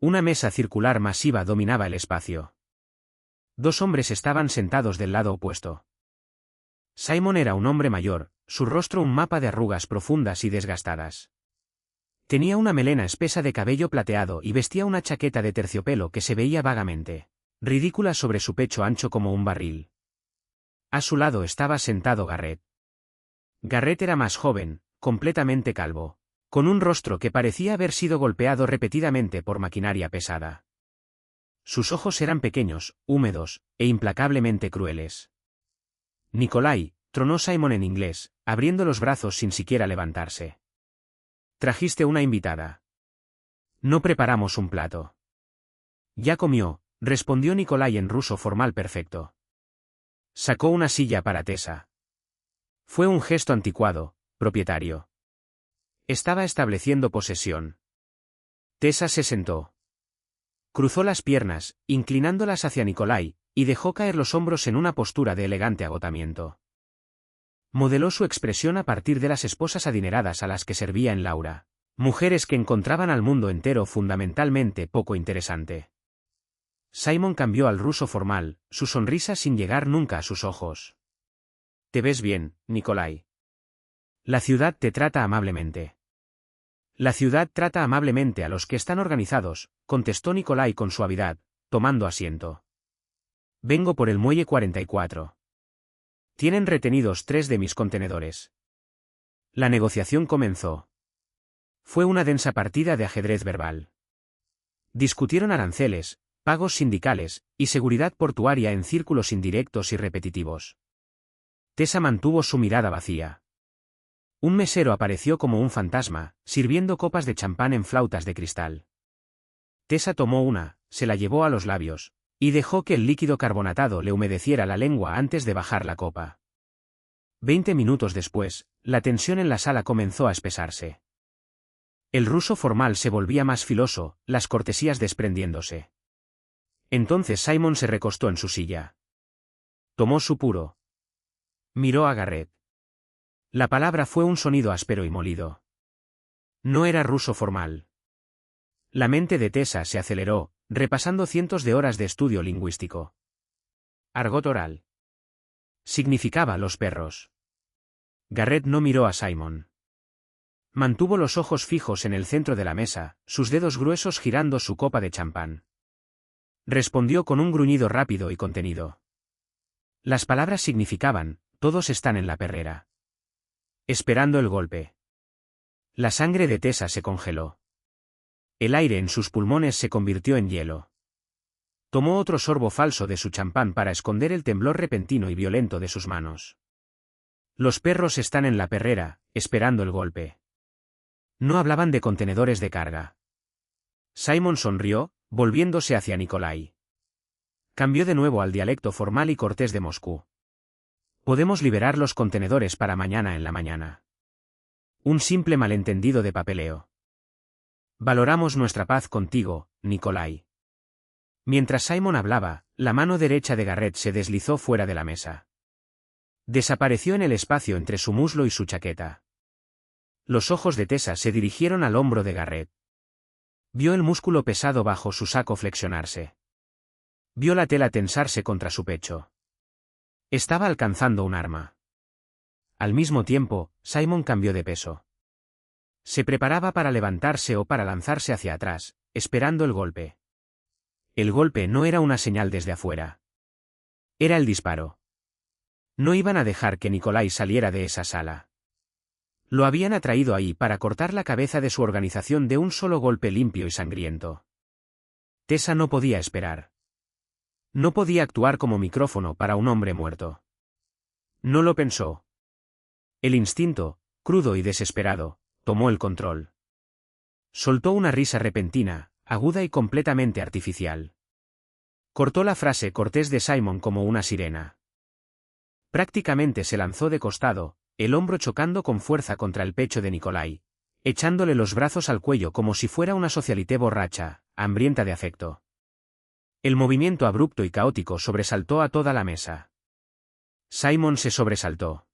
Una mesa circular masiva dominaba el espacio. Dos hombres estaban sentados del lado opuesto. Simon era un hombre mayor, su rostro un mapa de arrugas profundas y desgastadas. Tenía una melena espesa de cabello plateado y vestía una chaqueta de terciopelo que se veía vagamente ridícula sobre su pecho ancho como un barril. A su lado estaba sentado Garrett. Garrett era más joven, completamente calvo, con un rostro que parecía haber sido golpeado repetidamente por maquinaria pesada. Sus ojos eran pequeños, húmedos, e implacablemente crueles. Nikolai, tronó Simon en inglés, abriendo los brazos sin siquiera levantarse. Trajiste una invitada. No preparamos un plato. Ya comió, respondió Nikolai en ruso formal perfecto. Sacó una silla para Tessa. Fue un gesto anticuado, propietario. Estaba estableciendo posesión. Tessa se sentó. Cruzó las piernas, inclinándolas hacia Nikolai, y dejó caer los hombros en una postura de elegante agotamiento. Modeló su expresión a partir de las esposas adineradas a las que servía en Laura, mujeres que encontraban al mundo entero fundamentalmente poco interesante. Simon cambió al ruso formal, su sonrisa sin llegar nunca a sus ojos. Te ves bien, Nikolai. La ciudad te trata amablemente. La ciudad trata amablemente a los que están organizados, contestó Nikolai con suavidad, tomando asiento. Vengo por el muelle 44. Tienen retenidos 3 de mis contenedores. La negociación comenzó. Fue una densa partida de ajedrez verbal. Discutieron aranceles, pagos sindicales, y seguridad portuaria en círculos indirectos y repetitivos. Tessa mantuvo su mirada vacía. Un mesero apareció como un fantasma, sirviendo copas de champán en flautas de cristal. Tessa tomó una, se la llevó a los labios, y dejó que el líquido carbonatado le humedeciera la lengua antes de bajar la copa. 20 minutos después, la tensión en la sala comenzó a espesarse. El ruso formal se volvía más filoso, las cortesías desprendiéndose. Entonces Simon se recostó en su silla. Tomó su puro. Miró a Garrett. La palabra fue un sonido áspero y molido. No era ruso formal. La mente de Tessa se aceleró, repasando cientos de horas de estudio lingüístico. Argot oral. Significaba los perros. Garrett no miró a Simon. Mantuvo los ojos fijos en el centro de la mesa, sus dedos gruesos girando su copa de champán. Respondió con un gruñido rápido y contenido. Las palabras significaban, todos están en la perrera. Esperando el golpe. La sangre de Tessa se congeló. El aire en sus pulmones se convirtió en hielo. Tomó otro sorbo falso de su champán para esconder el temblor repentino y violento de sus manos. Los perros están en la perrera, esperando el golpe. No hablaban de contenedores de carga. Simon sonrió, volviéndose hacia Nikolai. Cambió de nuevo al dialecto formal y cortés de Moscú. Podemos liberar los contenedores para mañana en la mañana. Un simple malentendido de papeleo. Valoramos nuestra paz contigo, Nikolai. Mientras Simon hablaba, la mano derecha de Garrett se deslizó fuera de la mesa. Desapareció en el espacio entre su muslo y su chaqueta. Los ojos de Tessa se dirigieron al hombro de Garrett. Vio el músculo pesado bajo su saco flexionarse. Vio la tela tensarse contra su pecho. Estaba alcanzando un arma. Al mismo tiempo, Simon cambió de peso. Se preparaba para levantarse o para lanzarse hacia atrás, esperando el golpe. El golpe no era una señal desde afuera. Era el disparo. No iban a dejar que Nikolai saliera de esa sala. Lo habían atraído ahí para cortar la cabeza de su organización de un solo golpe limpio y sangriento. Tessa no podía esperar. No podía actuar como micrófono para un hombre muerto. No lo pensó. El instinto, crudo y desesperado, tomó el control. Soltó una risa repentina, aguda y completamente artificial. Cortó la frase cortés de Simon como una sirena. Prácticamente se lanzó de costado, el hombro chocando con fuerza contra el pecho de Nikolai, echándole los brazos al cuello como si fuera una socialité borracha, hambrienta de afecto. El movimiento abrupto y caótico sobresaltó a toda la mesa. Simon se sobresaltó.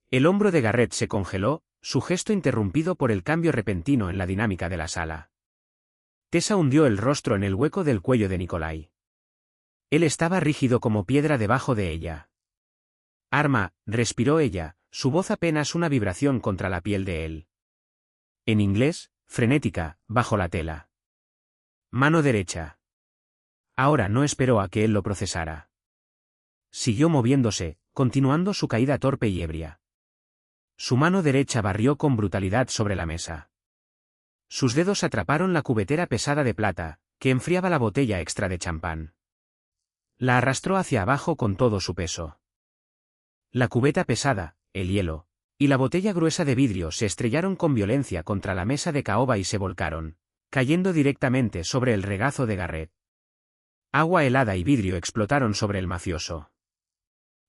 El hombro de Garrett se congeló, su gesto interrumpido por el cambio repentino en la dinámica de la sala. Tessa hundió el rostro en el hueco del cuello de Nikolai. Él estaba rígido como piedra debajo de ella. Arma, respiró ella, su voz apenas una vibración contra la piel de él. En inglés, frenética, bajo la tela. Mano derecha. Ahora no esperó a que él lo procesara. Siguió moviéndose, continuando su caída torpe y ebria. Su mano derecha barrió con brutalidad sobre la mesa. Sus dedos atraparon la cubetera pesada de plata, que enfriaba la botella extra de champán. La arrastró hacia abajo con todo su peso. La cubeta pesada, el hielo, y la botella gruesa de vidrio se estrellaron con violencia contra la mesa de caoba y se volcaron, cayendo directamente sobre el regazo de Garrett. Agua helada y vidrio explotaron sobre el mafioso.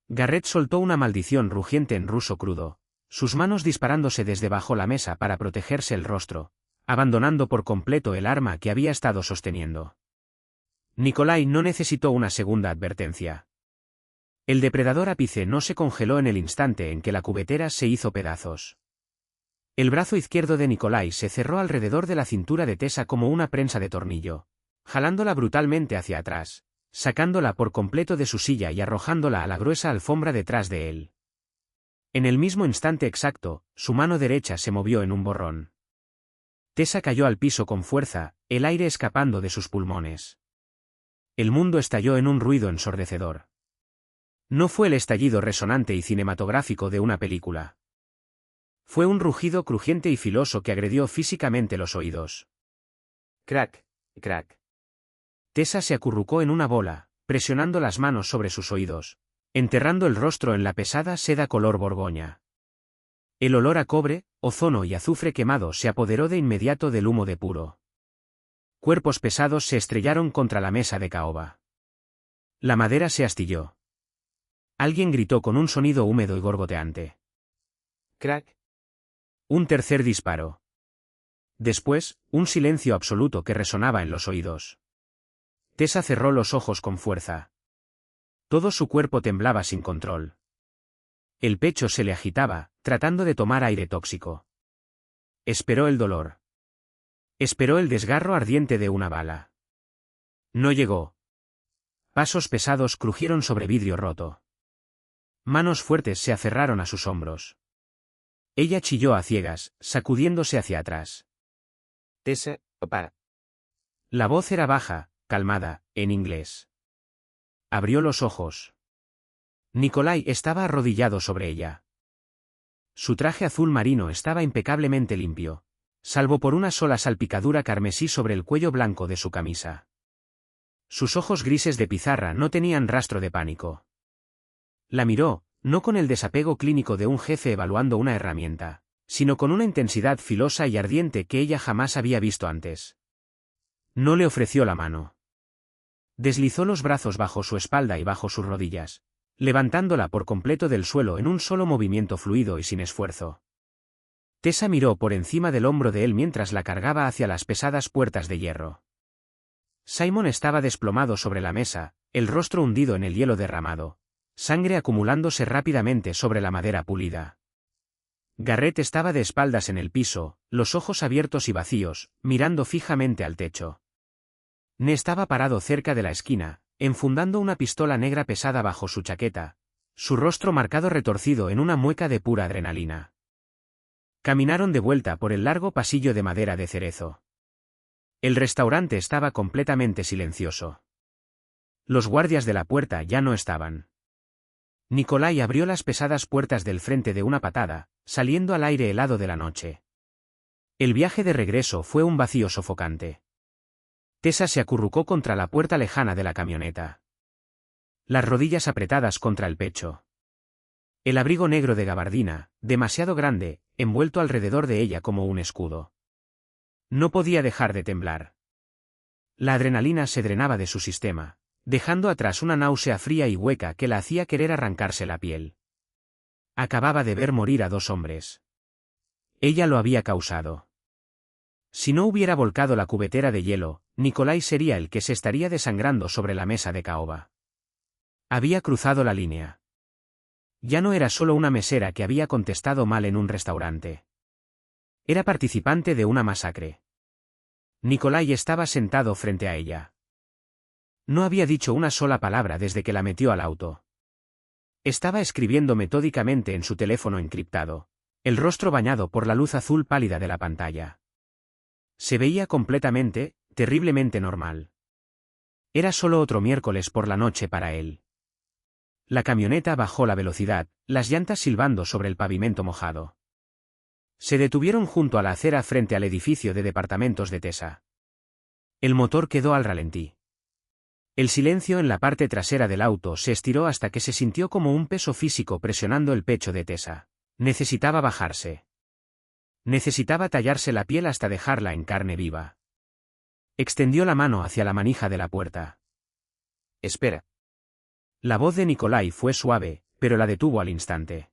Garrett soltó una maldición rugiente en ruso crudo, sus manos disparándose desde bajo la mesa para protegerse el rostro, abandonando por completo el arma que había estado sosteniendo. Nikolai no necesitó una segunda advertencia. El depredador ápice no se congeló en el instante en que la cubetera se hizo pedazos. El brazo izquierdo de Nikolai se cerró alrededor de la cintura de Tessa como una prensa de tornillo, jalándola brutalmente hacia atrás, sacándola por completo de su silla y arrojándola a la gruesa alfombra detrás de él. En el mismo instante exacto, su mano derecha se movió en un borrón. Tessa cayó al piso con fuerza, el aire escapando de sus pulmones. El mundo estalló en un ruido ensordecedor. No fue el estallido resonante y cinematográfico de una película. Fue un rugido crujiente y filoso que agredió físicamente los oídos. Crack, crack. Tessa se acurrucó en una bola, presionando las manos sobre sus oídos, enterrando el rostro en la pesada seda color borgoña. El olor a cobre, ozono y azufre quemado se apoderó de inmediato del humo de puro. Cuerpos pesados se estrellaron contra la mesa de caoba. La madera se astilló. Alguien gritó con un sonido húmedo y gorgoteante. Crack. Un tercer disparo. Después, un silencio absoluto que resonaba en los oídos. Tessa cerró los ojos con fuerza. Todo su cuerpo temblaba sin control. El pecho se le agitaba, tratando de tomar aire tóxico. Esperó el dolor. Esperó el desgarro ardiente de una bala. No llegó. Pasos pesados crujieron sobre vidrio roto. Manos fuertes se aferraron a sus hombros. Ella chilló a ciegas, sacudiéndose hacia atrás. Tessa, para. La voz era baja, calmada, en inglés. Abrió los ojos. Nikolai estaba arrodillado sobre ella. Su traje azul marino estaba impecablemente limpio, salvo por una sola salpicadura carmesí sobre el cuello blanco de su camisa. Sus ojos grises de pizarra no tenían rastro de pánico. La miró, no con el desapego clínico de un jefe evaluando una herramienta, sino con una intensidad filosa y ardiente que ella jamás había visto antes. No le ofreció la mano. Deslizó los brazos bajo su espalda y bajo sus rodillas, levantándola por completo del suelo en un solo movimiento fluido y sin esfuerzo. Tessa miró por encima del hombro de él mientras la cargaba hacia las pesadas puertas de hierro. Simon estaba desplomado sobre la mesa, el rostro hundido en el hielo derramado, sangre acumulándose rápidamente sobre la madera pulida. Garrett estaba de espaldas en el piso, los ojos abiertos y vacíos, mirando fijamente al techo. Ne estaba parado cerca de la esquina, enfundando una pistola negra pesada bajo su chaqueta, su rostro marcado retorcido en una mueca de pura adrenalina. Caminaron de vuelta por el largo pasillo de madera de cerezo. El restaurante estaba completamente silencioso. Los guardias de la puerta ya no estaban. Nikolai abrió las pesadas puertas del frente de una patada, saliendo al aire helado de la noche. El viaje de regreso fue un vacío sofocante. Tessa se acurrucó contra la puerta lejana de la camioneta. Las rodillas apretadas contra el pecho. El abrigo negro de gabardina, demasiado grande, envuelto alrededor de ella como un escudo. No podía dejar de temblar. La adrenalina se drenaba de su sistema, dejando atrás una náusea fría y hueca que la hacía querer arrancarse la piel. Acababa de ver morir a 2 hombres. Ella lo había causado. Si no hubiera volcado la cubetera de hielo, Nikolai sería el que se estaría desangrando sobre la mesa de caoba. Había cruzado la línea. Ya no era solo una mesera que había contestado mal en un restaurante. Era participante de una masacre. Nikolai estaba sentado frente a ella. No había dicho una sola palabra desde que la metió al auto. Estaba escribiendo metódicamente en su teléfono encriptado, el rostro bañado por la luz azul pálida de la pantalla. Se veía completamente, terriblemente normal. Era solo otro miércoles por la noche para él. La camioneta bajó la velocidad, las llantas silbando sobre el pavimento mojado. Se detuvieron junto a la acera frente al edificio de departamentos de Tessa. El motor quedó al ralentí. El silencio en la parte trasera del auto se estiró hasta que se sintió como un peso físico presionando el pecho de Tessa. Necesitaba bajarse. Necesitaba tallarse la piel hasta dejarla en carne viva. Extendió la mano hacia la manija de la puerta. Espera. La voz de Nikolai fue suave, pero la detuvo al instante.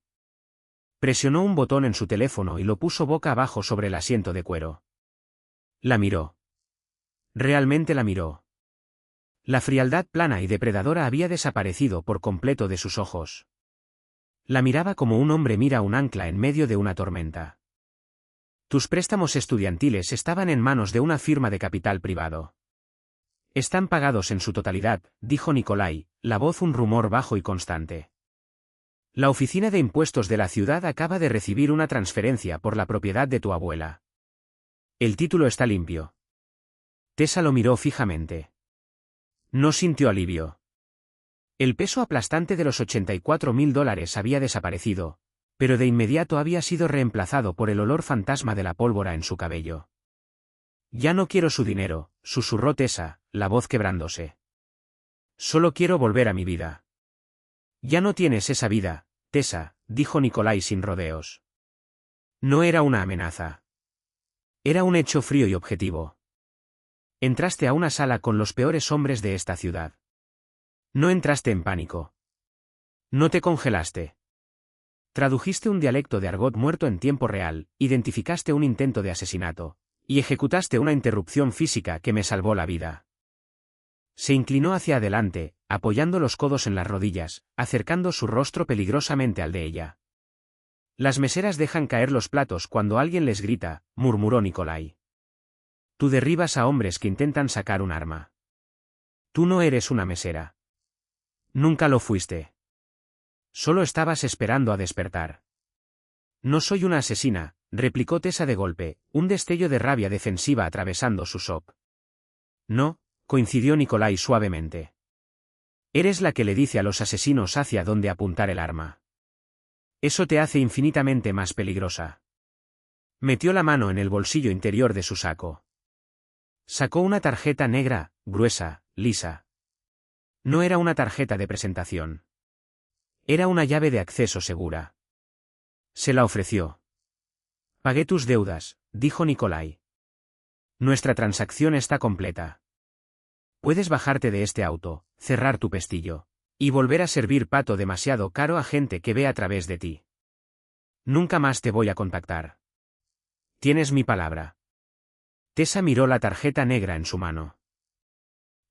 Presionó un botón en su teléfono y lo puso boca abajo sobre el asiento de cuero. La miró. Realmente la miró. La frialdad plana y depredadora había desaparecido por completo de sus ojos. La miraba como un hombre mira un ancla en medio de una tormenta. Tus préstamos estudiantiles estaban en manos de una firma de capital privado. Están pagados en su totalidad, dijo Nikolai, la voz un rumor bajo y constante. La oficina de impuestos de la ciudad acaba de recibir una transferencia por la propiedad de tu abuela. El título está limpio. Tessa lo miró fijamente. No sintió alivio. El peso aplastante de los $84.000 había desaparecido, pero de inmediato había sido reemplazado por el olor fantasma de la pólvora en su cabello. Ya no quiero su dinero, susurró Tessa, la voz quebrándose. Solo quiero volver a mi vida. Ya no tienes esa vida, Tessa, dijo Nikolai sin rodeos. No era una amenaza. Era un hecho frío y objetivo. Entraste a una sala con los peores hombres de esta ciudad. No entraste en pánico. No te congelaste. Tradujiste un dialecto de argot muerto en tiempo real, identificaste un intento de asesinato, y ejecutaste una interrupción física que me salvó la vida. Se inclinó hacia adelante, apoyando los codos en las rodillas, acercando su rostro peligrosamente al de ella. Las meseras dejan caer los platos cuando alguien les grita, murmuró Nikolai. Tú derribas a hombres que intentan sacar un arma. Tú no eres una mesera. Nunca lo fuiste. Solo estabas esperando a despertar. No soy una asesina, replicó Tessa de golpe, un destello de rabia defensiva atravesando su sop. No, coincidió Nikolai suavemente. Eres la que le dice a los asesinos hacia dónde apuntar el arma. Eso te hace infinitamente más peligrosa. Metió la mano en el bolsillo interior de su saco. Sacó una tarjeta negra, gruesa, lisa. No era una tarjeta de presentación. Era una llave de acceso segura. Se la ofreció. Pagué tus deudas, dijo Nikolai. Nuestra transacción está completa. Puedes bajarte de este auto, cerrar tu pestillo, y volver a servir pato demasiado caro a gente que ve a través de ti. Nunca más te voy a contactar. Tienes mi palabra. Tessa miró la tarjeta negra en su mano.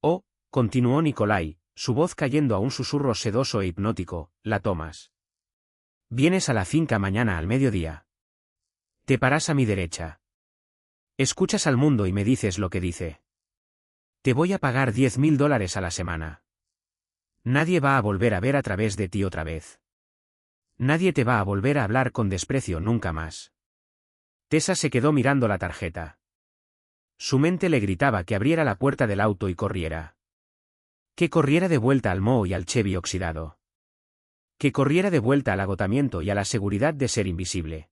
Oh, continuó Nikolai, su voz cayendo a un susurro sedoso e hipnótico, la tomas. Vienes a la finca mañana al mediodía. Te paras a mi derecha. Escuchas al mundo y me dices lo que dice. Te voy a pagar $10.000 a la semana. Nadie va a volver a ver a través de ti otra vez. Nadie te va a volver a hablar con desprecio nunca más. Tessa se quedó mirando la tarjeta. Su mente le gritaba que abriera la puerta del auto y corriera. Que corriera de vuelta al moho y al Chevy oxidado. Que corriera de vuelta al agotamiento y a la seguridad de ser invisible.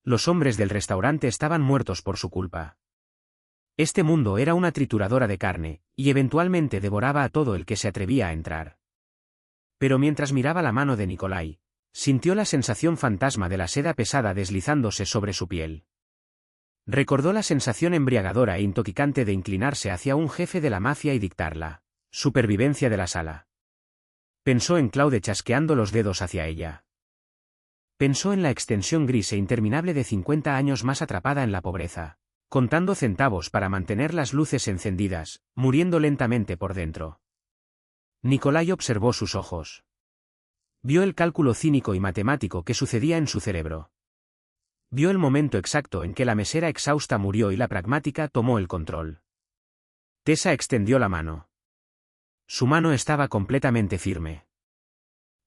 Los hombres del restaurante estaban muertos por su culpa. Este mundo era una trituradora de carne, y eventualmente devoraba a todo el que se atrevía a entrar. Pero mientras miraba la mano de Nikolai, sintió la sensación fantasma de la seda pesada deslizándose sobre su piel. Recordó la sensación embriagadora e intoxicante de inclinarse hacia un jefe de la mafia y dictarla. Supervivencia de la sala. Pensó en Claude chasqueando los dedos hacia ella. Pensó en la extensión gris e interminable de 50 años más atrapada en la pobreza, contando centavos para mantener las luces encendidas, muriendo lentamente por dentro. Nikolai observó sus ojos. Vio el cálculo cínico y matemático que sucedía en su cerebro. Vio el momento exacto en que la mesera exhausta murió y la pragmática tomó el control. Tessa extendió la mano. Su mano estaba completamente firme.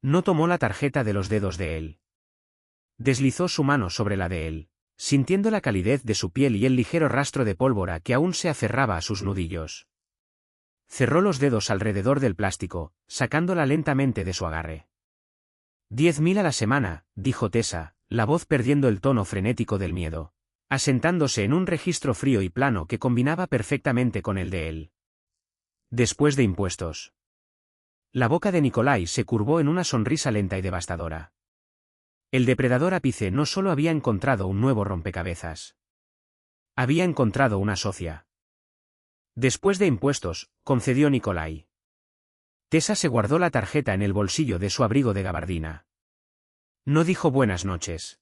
No tomó la tarjeta de los dedos de él. Deslizó su mano sobre la de él, sintiendo la calidez de su piel y el ligero rastro de pólvora que aún se aferraba a sus nudillos. Cerró los dedos alrededor del plástico, sacándola lentamente de su agarre. 10.000 a la semana, dijo Tessa, la voz perdiendo el tono frenético del miedo, asentándose en un registro frío y plano que combinaba perfectamente con el de él. Después de impuestos. La boca de Nikolai se curvó en una sonrisa lenta y devastadora. El depredador ápice no solo había encontrado un nuevo rompecabezas. Había encontrado una socia. Después de impuestos, concedió Nikolai. Tessa se guardó la tarjeta en el bolsillo de su abrigo de gabardina. No dijo buenas noches.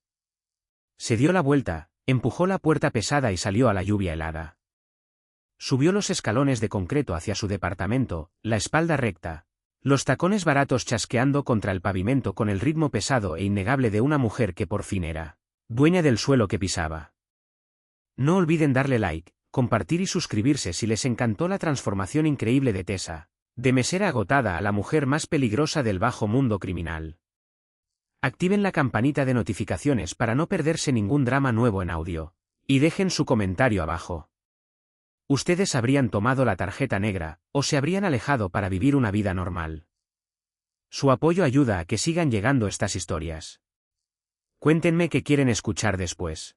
Se dio la vuelta, empujó la puerta pesada y salió a la lluvia helada. Subió los escalones de concreto hacia su departamento, la espalda recta, los tacones baratos chasqueando contra el pavimento con el ritmo pesado e innegable de una mujer que por fin era dueña del suelo que pisaba. No olviden darle like, compartir y suscribirse si les encantó la transformación increíble de Tessa, de mesera agotada a la mujer más peligrosa del bajo mundo criminal. Activen la campanita de notificaciones para no perderse ningún drama nuevo en audio, Y dejen su comentario abajo. Ustedes habrían tomado la tarjeta negra, o se habrían alejado para vivir una vida normal. Su apoyo ayuda a que sigan llegando estas historias. Cuéntenme qué quieren escuchar después.